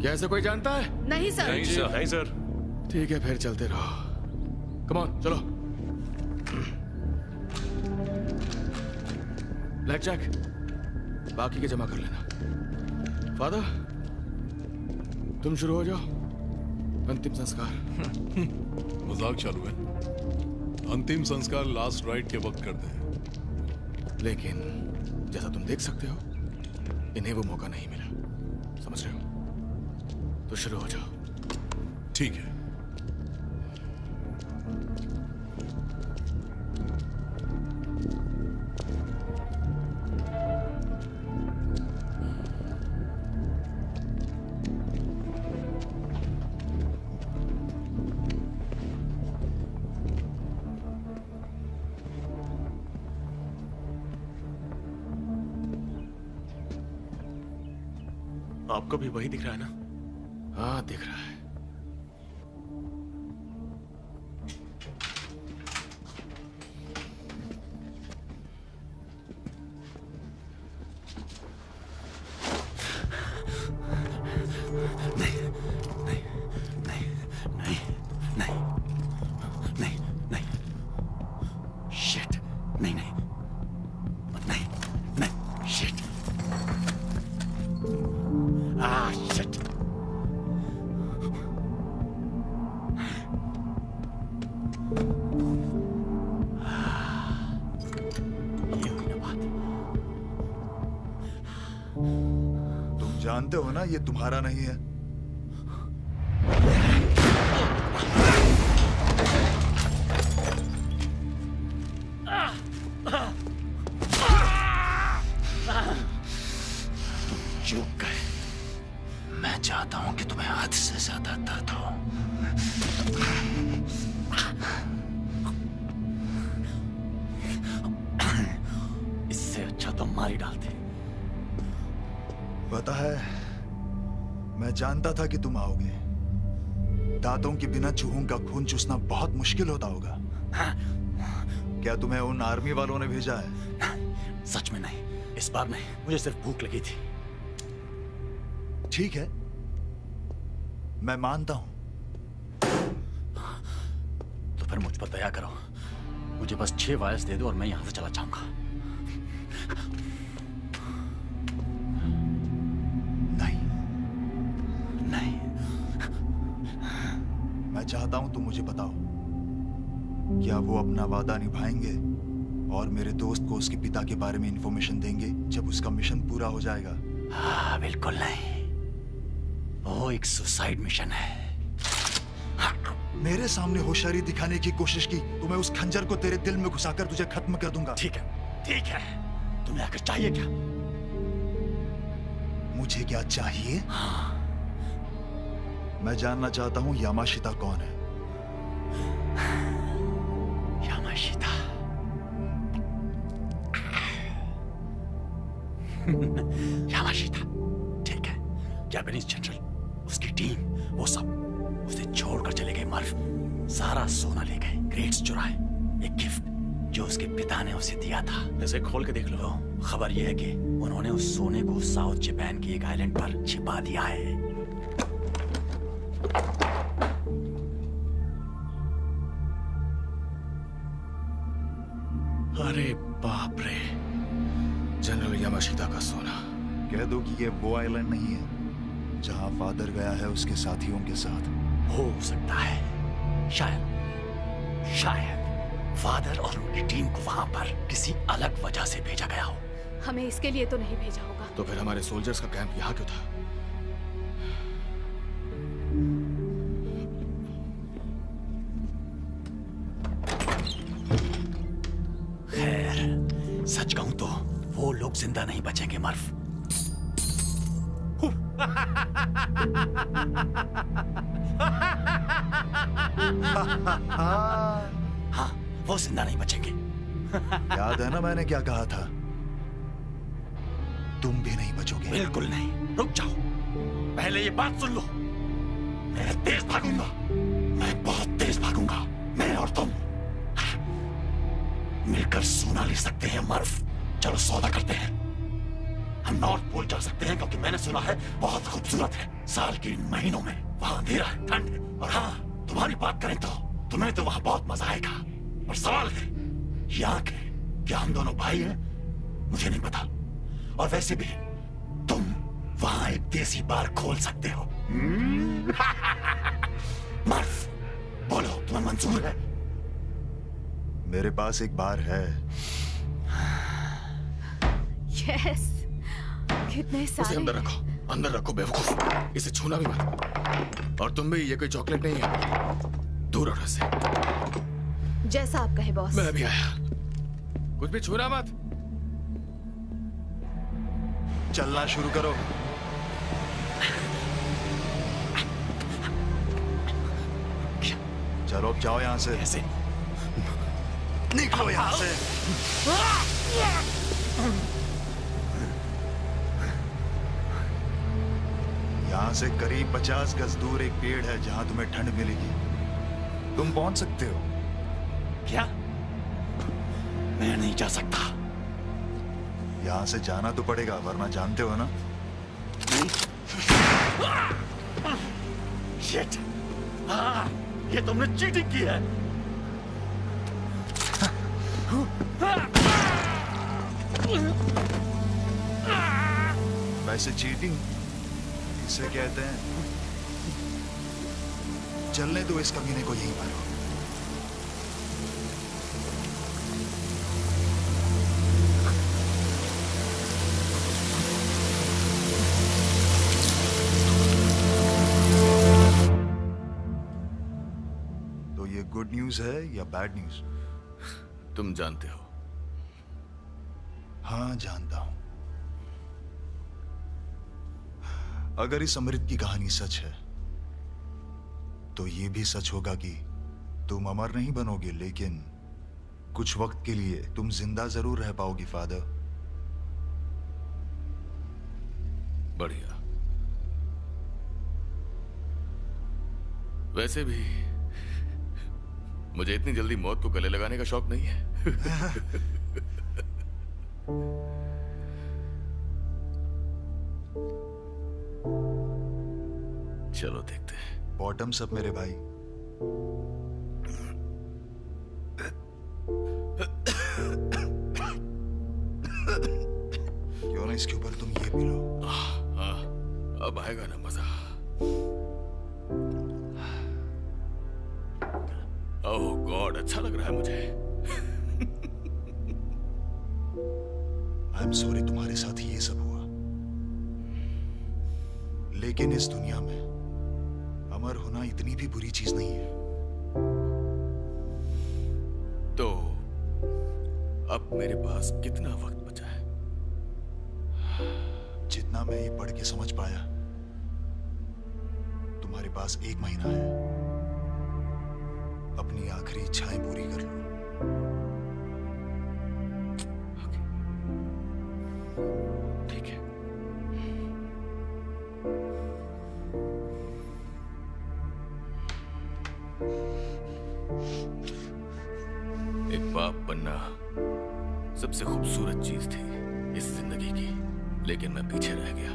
क्या ऐसा कोई जानता है? नहीं सर। नहीं सर। ठीक है, फिर चलते रहो। कम ऑन, चलो। ब्लैक जैक, बाकी के जमा कर लेना। फादर, तुम शुरू हो जाओ। अंतिम संस्कार। मजाक चालू है? अंतिम संस्कार लास्ट राइट के वक्त करते हैं। लेकिन जैसा तुम देख सकते हो, इन्हें वो मौका नहीं मिला। समझ रहे हो? तो शुरू हो जाओ। ठीक है। आपको भी वही दिख रहा है ना? हाँ, दिख रहा है। जानते हो ना, ये तुम्हारा नहीं है। चूक गए। मैं चाहता हूं कि तुम्हें हद से ज्यादा दर्द हो। इससे अच्छा तो मार ही डालते। पता है, मैं जानता था कि तुम आओगे। दांतों के बिना चूहों का खून चूसना बहुत मुश्किल होता होगा। क्या तुम्हें उन आर्मी वालों ने भेजा है? सच में नहीं, इस बार नहीं। मुझे सिर्फ भूख लगी थी। ठीक है, मैं मानता हूं। तो फिर मुझ पर दया करो। मुझे बस 6 वायर्स दे दो और मैं यहां से चला जाऊंगा। नहीं, नहीं। मैं चाहता हूं तुम मुझे बताओ, क्या वो अपना वादा निभाएंगे और मेरे दोस्त को उसके पिता के बारे में इंफॉर्मेशन देंगे जब उसका मिशन पूरा हो जाएगा? हाँ, बिल्कुल नहीं। वो एक सुसाइड मिशन है। मेरे सामने होशियारी दिखाने की कोशिश की तो मैं उस खंजर को तेरे दिल में घुसाकर तुझे खत्म कर दूंगा। ठीक है, ठीक है। तुम्हें आकर चाहिए क्या? मुझे क्या चाहिए? हाँ। मैं जानना चाहता हूँ यामाशिता कौन है। यामाशिता यामाशिता, ठीक है। जापानीज जनरल, उसकी टीम, वो सब उसे छोड़कर चले गए। मर्फ सारा सोना ले गए, ग्रेड्स चुराए, एक गिफ्ट जो उसके पिता ने उसे दिया था। ऐसे खोल के देख लो। खबर यह है कि उन्होंने उस सोने को साउथ जापान के एक आइलैंड पर छिपा दिया है। अरे बाप रे, जनरल यामाशिता का सोना। कह दो कि ये वो आइलैंड नहीं है जहां फादर गया है उसके साथियों के साथ। हो सकता है, शायद फादर और उनकी टीम को वहां पर किसी अलग वजह से भेजा गया हो। हमें इसके लिए तो नहीं भेजा होगा। तो फिर हमारे सोल्जर्स का कैंप यहाँ क्यों था? खैर, सच कहूं तो वो लोग जिंदा नहीं बचेंगे मर्फ। हाँ, वो जिंदा नहीं बचेंगे। याद है ना मैंने क्या कहा था? तुम भी नहीं बचोगे। बिल्कुल नहीं। रुक जाओ, पहले ये बात सुन लो। मैं तेज भागूंगा, मैं बहुत तेज भागूंगा। मैं और तुम मिलकर सोना ले सकते हैं मर्फ। चलो सौदा करते हैं। हम नॉर्थ पोल जा सकते हैं क्योंकि मैंने सुना है बहुत खूबसूरत है। साल के इन महीनों में वहां अंधेरा है, ठंड है। और हाँ, तुम्हारी बात करें तो तुम्हें तो वहां बहुत मजा आएगा। और सवाल है यहाँ के, क्या हम दोनों भाई हैं? मुझे नहीं पता। और वैसे भी तुम वहां एक देसी बार खोल सकते हो। मर्फ, बोलो तुम्हें मंजूर है? मेरे पास एक बार है। यस, कितने सारे। उसे अंदर रखो बेवकूफ। इसे छूना भी मत। और तुम भी, ये कोई चॉकलेट नहीं है, दूर रहो इससे। जैसा आप कहे बॉस। मैं भी आया। कुछ भी छूना मत। चलना शुरू करो। चलो अब जाओ यहां से। ऐसे निकलो यहां से। यहां से करीब 50 गज दूर एक पेड़ है जहां तुम्हें ठंड मिलेगी। तुम पहुंच सकते हो। क्या? मैं नहीं जा सकता। यहां से जाना तो पड़ेगा, वरना जानते हो ना। शिट! हाँ, ये तुमने चीटिंग की है। वैसे चीटिंग इसे कहते हैं। चलने दो इस कमीने को यहीं पर। तो ये गुड न्यूज है या बैड न्यूज? तुम जानते हो। हाँ, जानता हूं। अगर इस अमृत की कहानी सच है तो ये भी सच होगा कि तुम अमर नहीं बनोगे, लेकिन कुछ वक्त के लिए तुम जिंदा जरूर रह पाओगी फादर। बढ़िया। वैसे भी मुझे इतनी जल्दी मौत को गले लगाने का शौक नहीं है। चलो देखते हैं। बॉटम्स अप मेरे भाई। क्यों ना इसके ऊपर तुम ये पी लो। अब आएगा ना मजा। ओह गॉड, अच्छा लग रहा है मुझे। आई एम सॉरी तुम्हारे साथ ये सब हुआ, लेकिन इस दुनिया में अमर होना इतनी भी बुरी चीज नहीं है। तो अब मेरे पास कितना वक्त बचा है? जितना मैं ये पढ़ के समझ पाया, तुम्हारे पास 1 महीना है। अपनी आखिरी इच्छाएं पूरी कर लो। ठीक है। एक बाप बनना सबसे खूबसूरत चीज थी इस जिंदगी की, लेकिन मैं पीछे रह गया।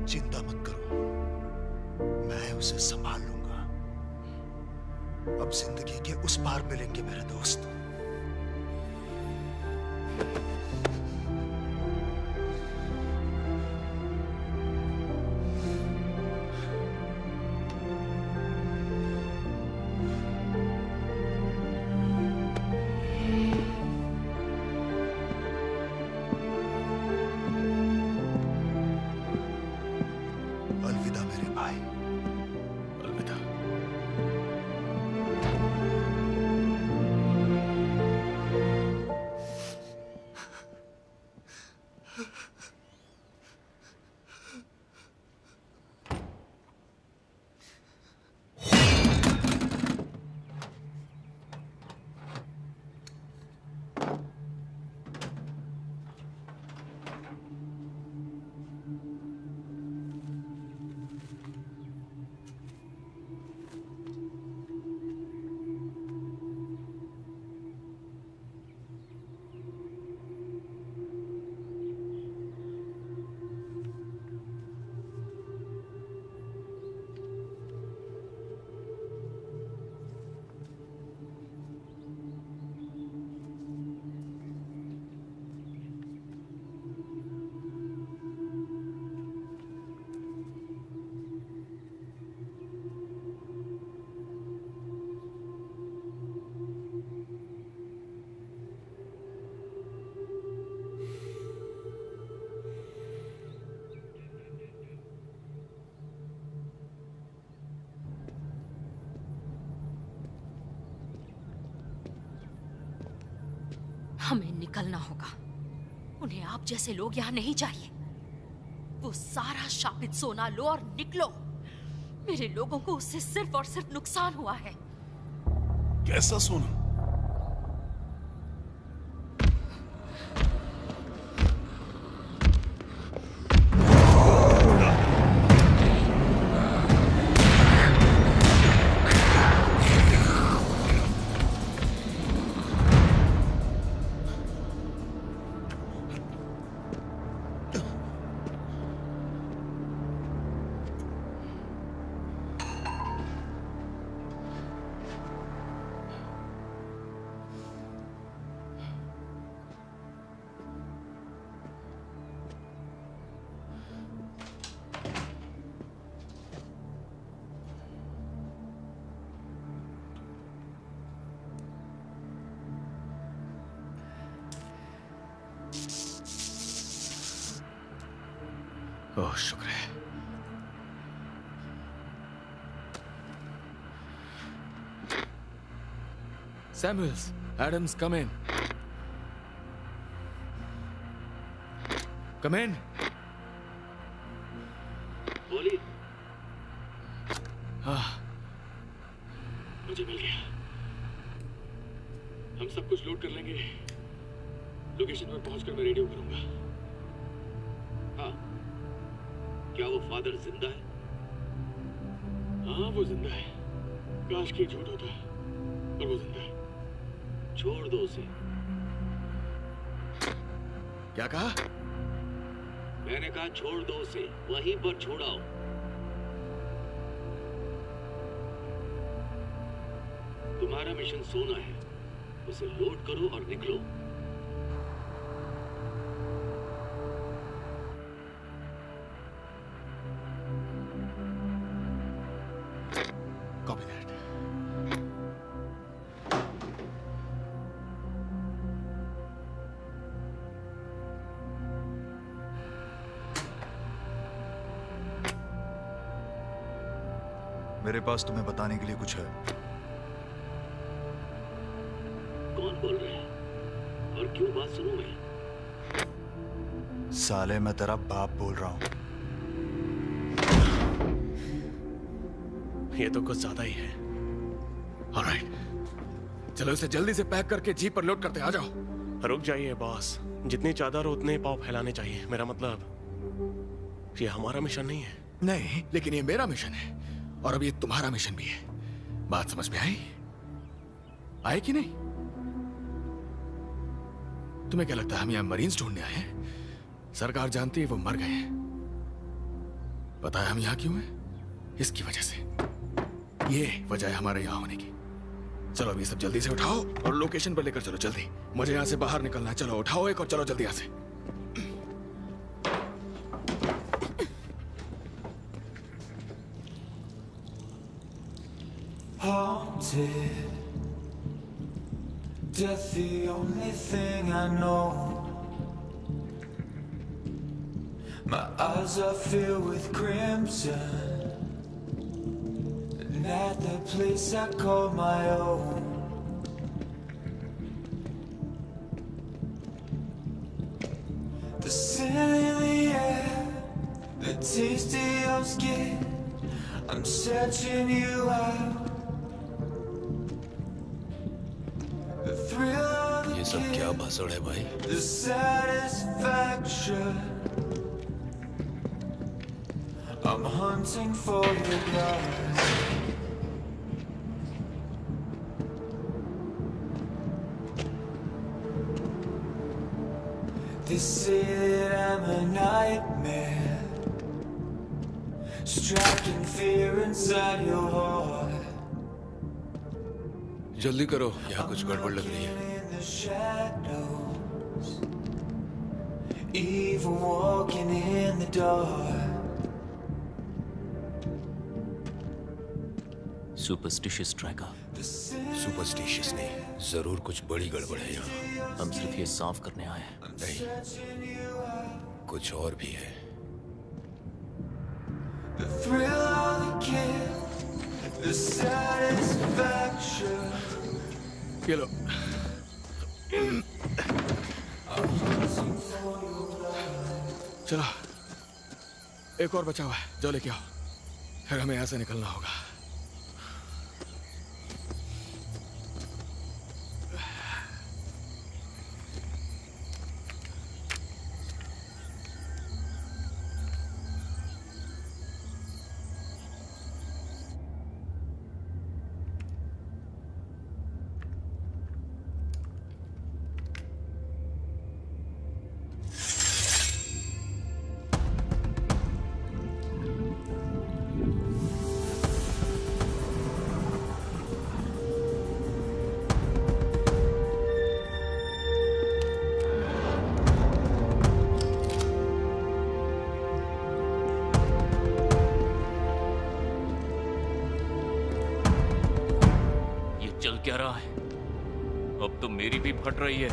चिंता मत करो, मैं उसे संभाल लूंगा। अब जिंदगी के उस पार मिलेंगे मेरे दोस्त। अलविदा मेरे भाई। अलविदा। हमें निकलना होगा। उन्हें आप जैसे लोग यहाँ नहीं चाहिए। वो सारा शापित सोना लो और निकलो। मेरे लोगों को उससे सिर्फ और सिर्फ नुकसान हुआ है। कैसा सोना? ओह शुक्र है। Samuels, Adams, come in. Come in. बोली। हाँ, मुझे मिल गया। हम सब कुछ लोड कर लेंगे। लोकेशन पर पहुंचकर मैं रेडियो करूंगा। हाँ, क्या वो फादर जिंदा है? हाँ, वो जिंदा है। काश की झूठ होता, पर वो जिंदा है। छोड़ दो उसे। क्या कहा? मैंने कहा छोड़ दो उसे, वहीं पर छोड़ाओ। तुम्हारा मिशन सोना है, उसे लोड करो और निकलो। Copy that. मेरे पास तुम्हें बताने के लिए कुछ है। कौन बोल रहा है और क्यों बात सुनूं मैं? साले मैं तेरा बाप बोल रहा हूं। ये तो कुछ ज्यादा ही है। ऑलराइट, चलो इसे जल्दी से पैक करके जीप पर लोड करते। आ जाओ। रुक जाइए बॉस, जितनी चादर उतने पाव फैलाने चाहिए। मेरा मतलब ये हमारा मिशन नहीं है। नहीं, लेकिन ये मेरा मिशन है और अब ये तुम्हारा मिशन भी है। बात समझ में आई? आई कि नहीं? तुम्हें क्या लगता है हम यहां मरीन्स ढूंढने आए हैं? सरकार जानती है वो मर गए हैं। पता है हम यहां क्यों हैं? इसकी वजह से। ये वजह है हमारे यहां होने की। चलो अभी सब जल्दी से उठाओ और लोकेशन पर लेकर चलो जल्दी। मुझे यहां से बाहर निकलना है। चलो उठाओ एक और चलो जल्दी यहां से। Haunted, death the only thing I know. My eyes are filled with crimson, and at the place I call my own. The scent in the air, the taste of your skin, I'm searching you out. ये सब क्या भाषण है भाई? The satisfaction, I'm hunting for your love. They say that I'm a nightmare, striking fear inside your heart. जल्दी करो, यहाँ कुछ गड़बड़ लग रही है। Shadows, evil walking in the dark. Superstitious tracker. Superstitious नहीं, जरूर कुछ बड़ी गड़बड़ है यहाँ। हम सिर्फ ये साफ करने आए हैं। नहीं, कुछ और भी है। The thrill of the kill, the satisfaction. ये लो। चलो, एक और बचा हुआ है, जो लेके आओ। फिर हमें यहाँ से निकलना होगा। चल क्या रहा है? अब तो मेरी भी फट रही है।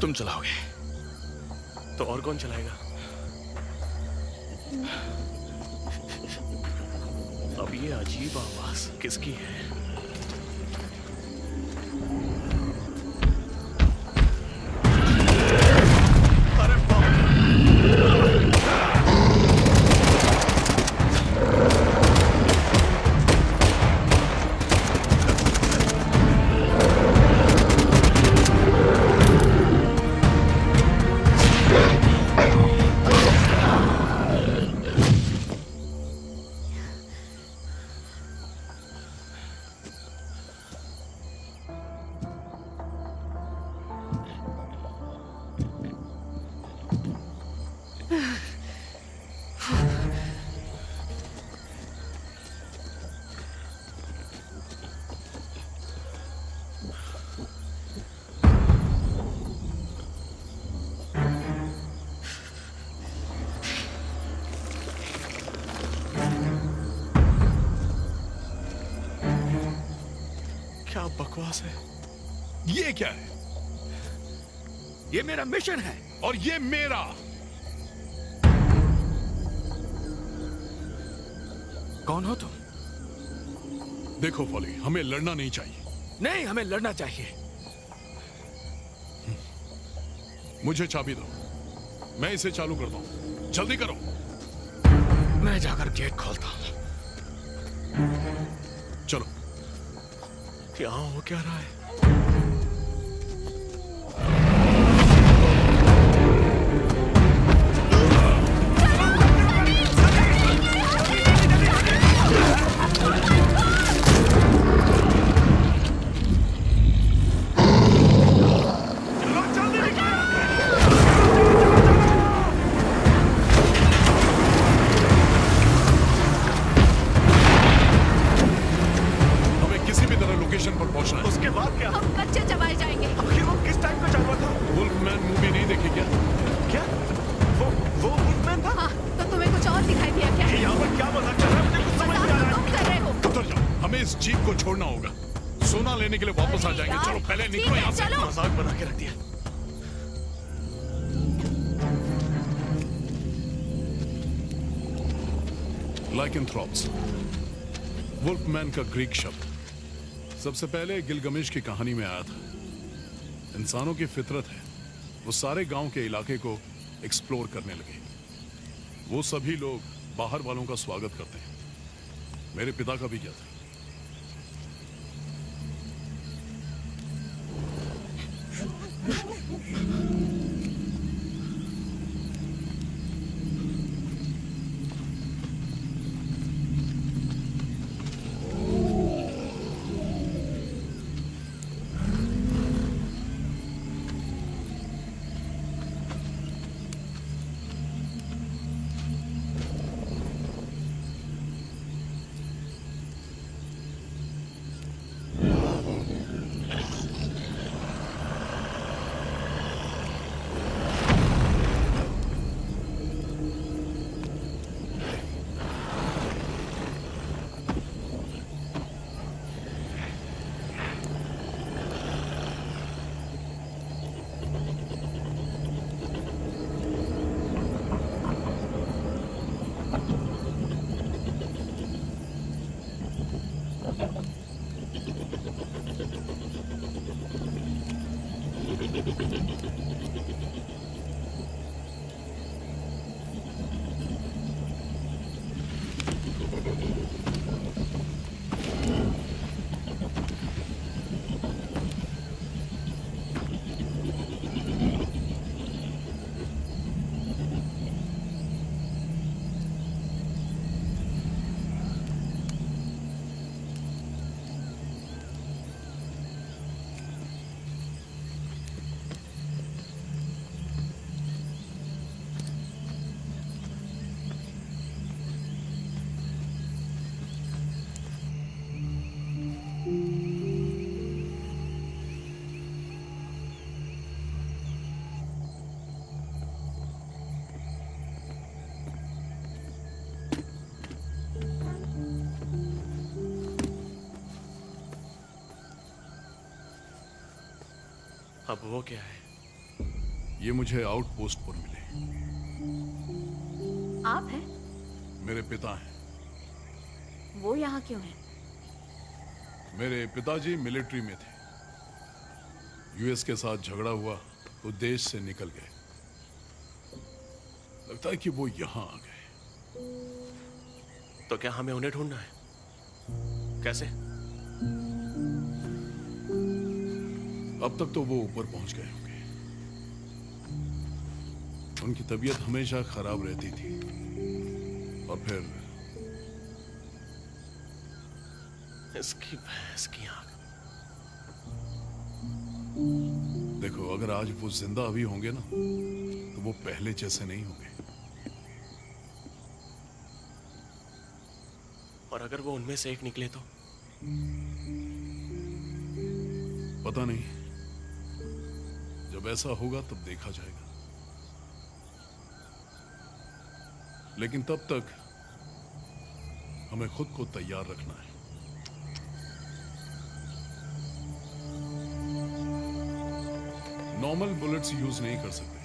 तुम चलाओगे। तो और कौन चलाएगा? अब ये अजीब आवाज किसकी है? क्या बकवास है? ये क्या है? ये मेरा मिशन है और ये मेरा। कौन हो तुम? देखो फॉली, हमें लड़ना नहीं चाहिए। नहीं, हमें लड़ना चाहिए। मुझे चाबी दो, मैं इसे चालू करता हूं। जल्दी करो। मैं जाकर गेट खोलता हूं। चलो। यहाँ हो क्या रहा है? उसके बाद क्या? हम कच्चे चबाए जाएंगे। आखिर वो किस टाइम का जानवर था? वुल्फमैन मूवी नहीं देखी क्या? क्या? वो वुल्फमैन था? हाँ, तो तुम्हें कुछ और दिखाई दिया क्या? यहाँ पर क्या मजाक चल रहा है? मुझे कुछ समझ नहीं आ रहा है। तुम कर रहे हो। उतर जाओ, हमें इस जीप को छोड़ना होगा। सोना लेने के लिए वापस आ जाएंगे। चलो पहले निकलो यहाँ से। मजाक बना के रख दिया। लाइकेंथ्रोप्स, वुल्फमैन का ग्रीक शब्द सबसे पहले गिलगमेश की कहानी में आया था। इंसानों की फितरत है, वो सारे गांव के इलाके को एक्सप्लोर करने लगे। वो सभी लोग बाहर वालों का स्वागत करते हैं। मेरे पिता का भी क्या था। अब वो क्या है? ये मुझे आउटपोस्ट पर मिले। आप हैं? मेरे पिता हैं। वो यहाँ क्यों हैं? मेरे पिताजी मिलिट्री में थे। यूएस के साथ झगड़ा हुआ तो देश से निकल गए। लगता है कि वो यहाँ आ गए। तो क्या हमें उन्हें ढूंढना है? कैसे? अब तक तो वो ऊपर पहुंच गए होंगे। उनकी तबीयत हमेशा खराब रहती थी और फिर इसकी भैंस की आंख। देखो, अगर आज वो जिंदा भी होंगे ना तो वो पहले जैसे नहीं होंगे। और अगर वो उनमें से एक निकले तो? पता नहीं, जब ऐसा होगा तब देखा जाएगा। लेकिन तब तक हमें खुद को तैयार रखना है। नॉर्मल बुलेट्स यूज नहीं कर सकते।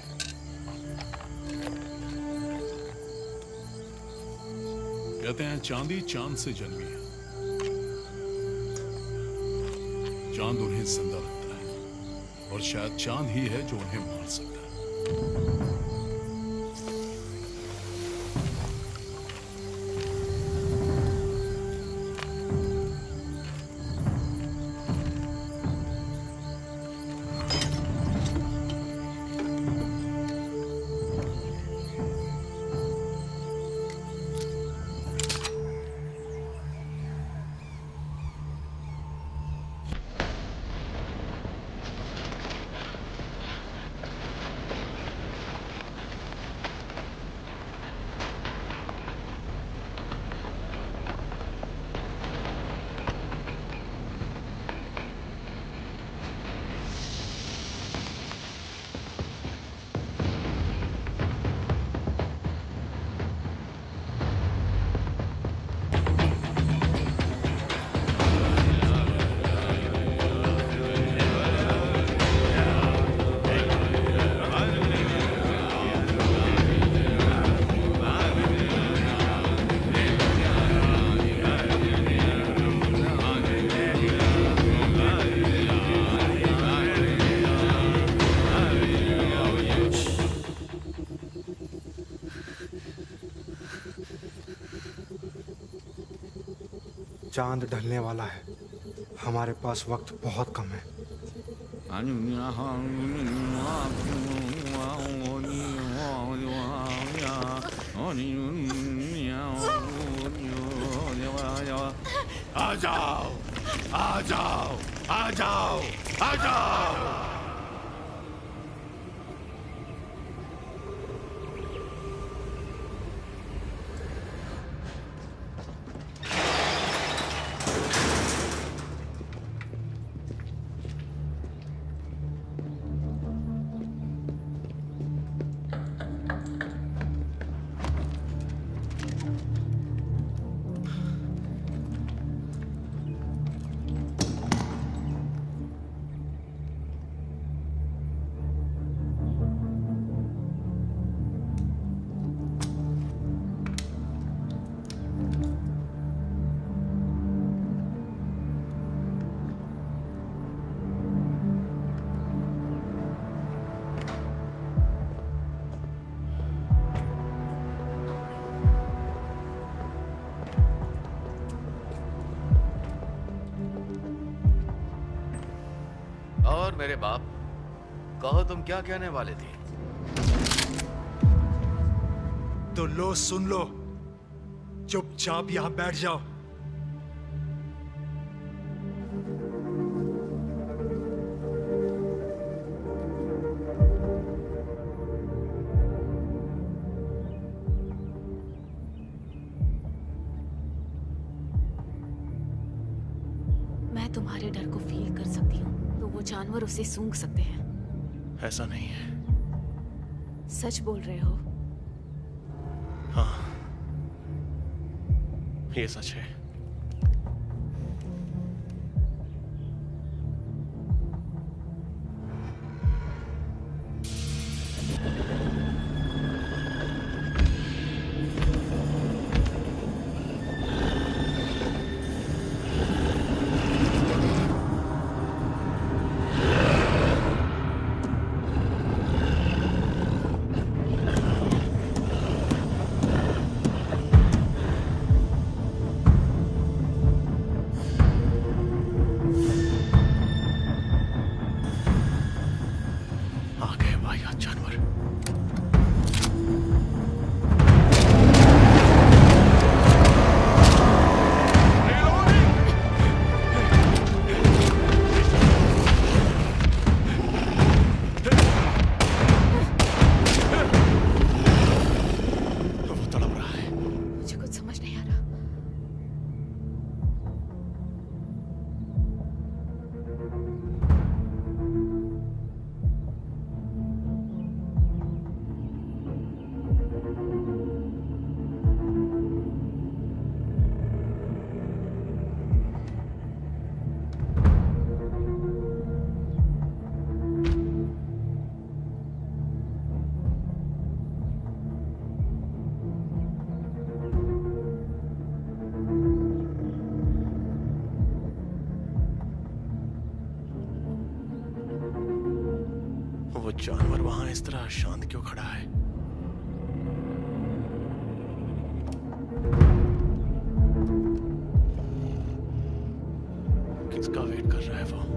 कहते हैं चांदी चांद से जन्मी है। चांद उन्हें जिंदा रखता है और शायद चांद ही है जो उन्हें मार सकता है। चांद ढलने वाला है। हमारे पास वक्त बहुत कम है। आ जाओ, आ जाओ, आ जाओ, आ जाओ। और मेरे बाप, कहो तुम क्या कहने वाले थे? तो लो, सुन लो। चुपचाप यहां बैठ जाओ। मैं तुम्हारे डर को फील कर सकती हूँ, तो वो जानवर उसे सूंघ सकते हैं। ऐसा नहीं है। सच बोल रहे हो? हाँ, ये सच है। जानवर वहां इस तरह शांत क्यों खड़ा है? किसका वेट कर रहा है वो?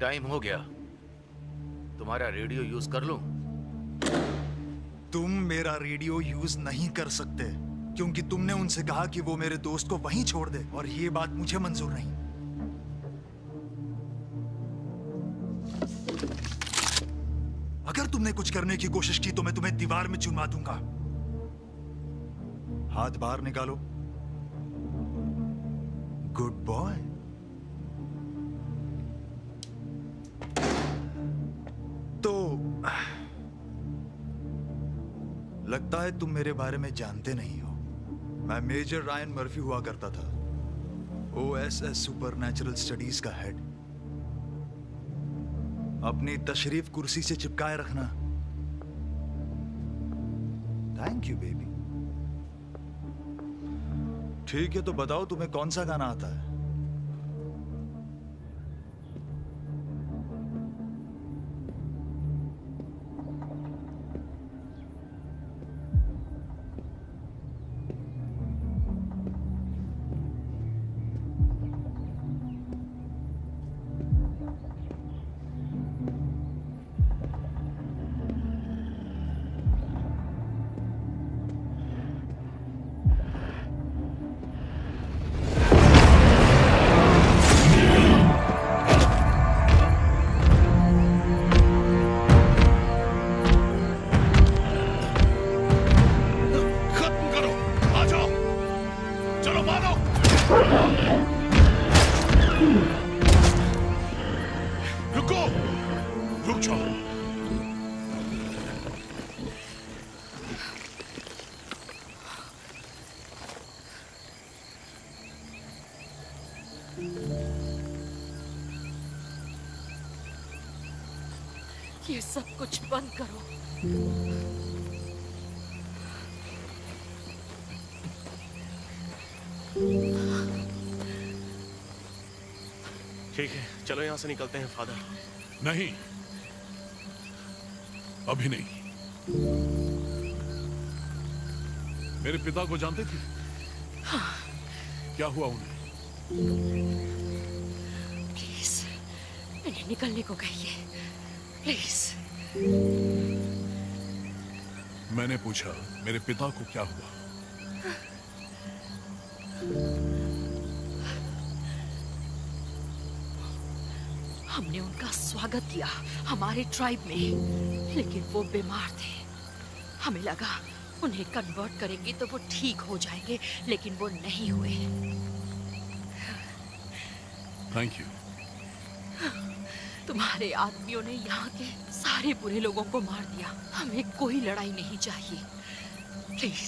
टाइम हो गया। तुम्हारा रेडियो यूज कर लूं? तुम मेरा रेडियो यूज नहीं कर सकते क्योंकि तुमने उनसे कहा कि वो मेरे दोस्त को वहीं छोड़ दे और ये बात मुझे मंजूर नहीं। अगर तुमने कुछ करने की कोशिश की तो मैं तुम्हें दीवार में चुनवा दूंगा। हाथ बाहर निकालो। Good boy. तो लगता है तुम मेरे बारे में जानते नहीं हो। मैं मेजर रायन मर्फी हुआ करता था, OSS सुपरनैचुरल स्टडीज का हेड। अपनी तशरीफ कुर्सी से चिपकाए रखना। Thank you baby. ठीक है तो बताओ तुम्हें कौन सा गाना आता है? ये सब कुछ बंद करो। ठीक है, चलो यहां से निकलते हैं फादर। नहीं, अभी नहीं। मेरे पिता को जानते थे? हाँ। क्या हुआ उन्हें? प्लीज, इन्हें निकलने को कहिए, प्लीज। मैंने पूछा मेरे पिता को क्या हुआ? हमने उनका स्वागत किया हमारे ट्राइब में, लेकिन वो बीमार थे। हमें लगा उन्हें कन्वर्ट करेंगे तो वो ठीक हो जाएंगे, लेकिन वो नहीं हुए। Thank you. तुम्हारे आदमियों ने यहाँ के सारे बुरे लोगों को मार दिया। हमें कोई लड़ाई नहीं चाहिए। प्लीज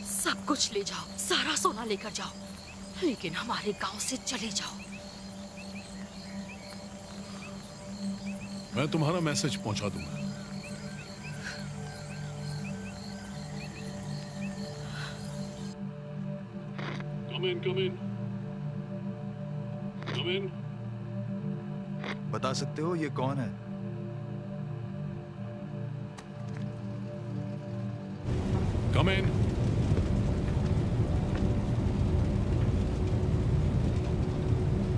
सब कुछ ले जाओ, सारा सोना लेकर जाओ, लेकिन हमारे गांव से चले जाओ। मैं तुम्हारा मैसेज पहुंचा दूंगा। Come in, come in. Come in. बता सकते हो ये कौन है? Come in.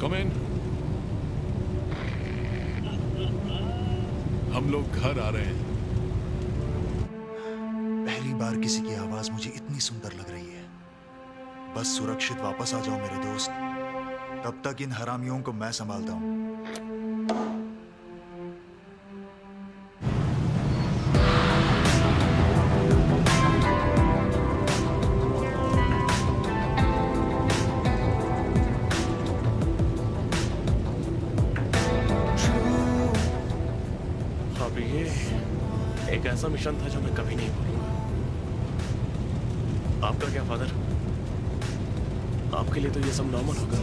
Come in. हम लोग घर आ रहे हैं। पहली बार किसी की आवाज मुझे इतनी सुंदर लग रही है। बस सुरक्षित वापस आ जाओ मेरे दोस्त। तब तक इन हरामियों को मैं संभालता हूं। अब ये एक ऐसा मिशन था जो मैं कभी नहीं भूलूंगा। आपका क्या फादर? आपके लिए तो ये सब नॉर्मल होगा।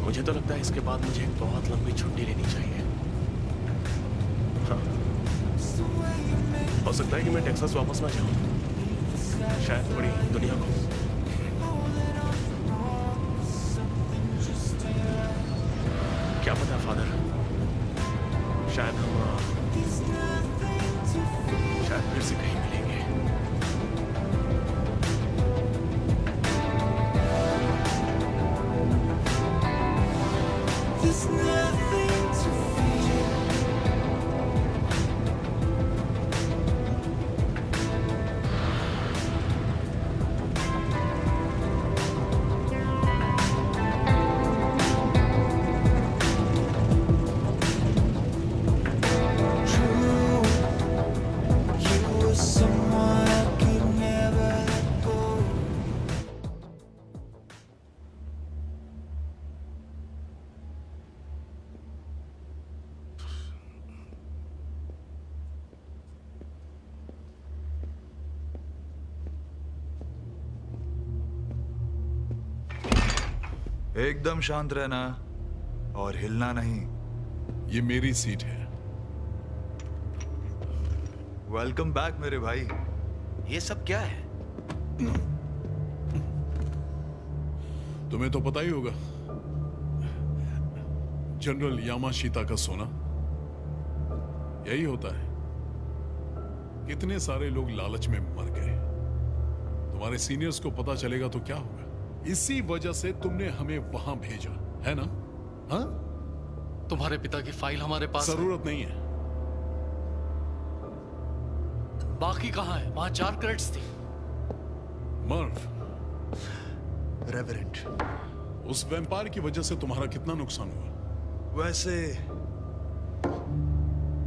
मुझे तो लगता है इसके बाद मुझे एक बहुत लंबी छुट्टी लेनी चाहिए। हाँ। हो सकता है कि मैं टेक्सास वापस ना जाऊं। शायद थोड़ी दुनिया को। क्या पता फादर, शायद हम शायद फिर से कहीं मिलेंगे। एकदम शांत रहना और हिलना नहीं। ये मेरी सीट है। वेलकम बैक मेरे भाई। ये सब क्या है? तुम्हें तो पता ही होगा, जनरल यामाशीता का सोना यही होता है। कितने सारे लोग लालच में मर गए। तुम्हारे सीनियर्स को पता चलेगा तो क्या होगा। इसी वजह से तुमने हमें वहां भेजा है ना? हाँ? तुम्हारे पिता की फाइल हमारे पास जरूरत नहीं है। बाकी कहाँ है? वहां 4 क्रेडिट्स थी। मर्फ, रेवरेंट, उस वैम्पायर की वजह से तुम्हारा कितना नुकसान हुआ? वैसे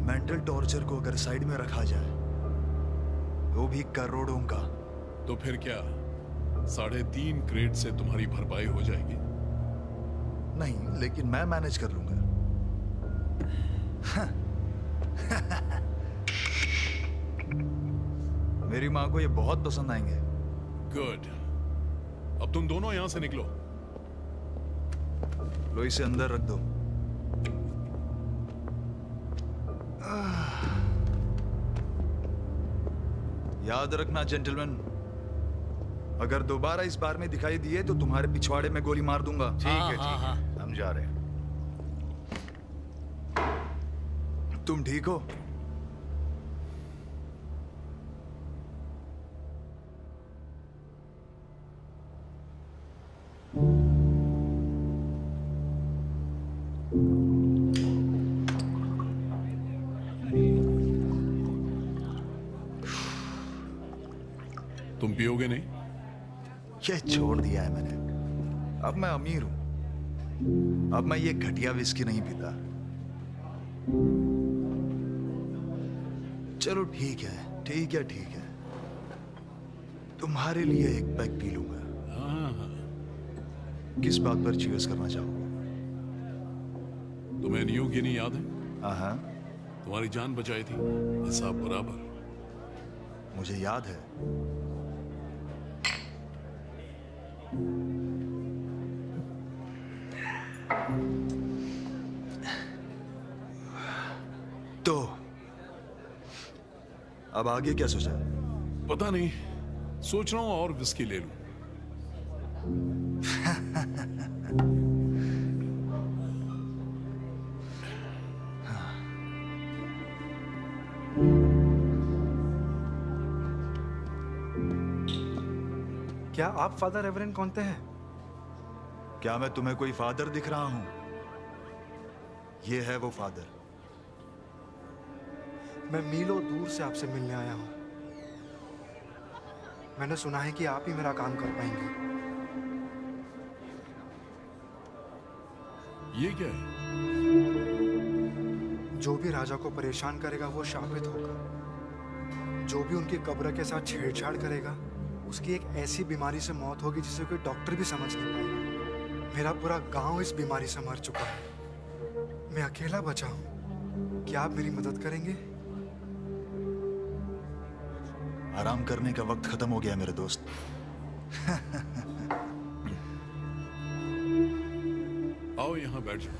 मेंटल टॉर्चर को अगर साइड में रखा जाए तो भी करोड़ों का। तो फिर क्या 3.5 क्रेड से तुम्हारी भरपाई हो जाएगी? नहीं, लेकिन मैं मैनेज कर लूंगा। मेरी माँ को ये बहुत पसंद आएंगे। गुड। अब तुम दोनों यहां से निकलो। लो इसे अंदर रख दो। याद रखना जेंटलमैन, अगर दोबारा इस बार में दिखाई दिए तो तुम्हारे पिछवाड़े में गोली मार दूंगा। ठीक है, ठीक है, हम जा रहे हैं। तुम ठीक हो? तुम पियोगे नहीं? ये छोड़ दिया है मैंने। अब मैं अमीर हूं। अब मैं ये घटिया विस्की नहीं पीता। चलो ठीक है, ठीक है, ठीक है। तुम्हारे लिए एक पैक पी लूंगा। किस बात पर चीयर्स करना चाहोगे? तुम्हें न्यू गिनी याद है? हाँ। तुम्हारी जान बचाई थी, हिसाब बराबर। मुझे याद है। तो अब आगे क्या सोचा है? पता नहीं, सोच रहा हूँ और विस्की ले लूं। क्या आप फादर रेवरेंड कौनते हैं? क्या मैं तुम्हें कोई फादर दिख रहा हूं? ये है वो फादर। मैं मीलों दूर से आपसे मिलने आया हूं। मैंने सुना है कि आप ही मेरा काम कर पाएंगे। ये क्या है? जो भी राजा को परेशान करेगा वो शापित होगा। जो भी उनकी कब्र के साथ छेड़छाड़ करेगा उसकी एक ऐसी बीमारी से मौत होगी जिसे कोई डॉक्टर भी समझ नहीं पाएगा। मेरा पूरा गांव इस बीमारी से मर चुका है। मैं अकेला बचा हूं। क्या आप मेरी मदद करेंगे? आराम करने का वक्त खत्म हो गया मेरे दोस्त। आओ यहां बैठ जाओ।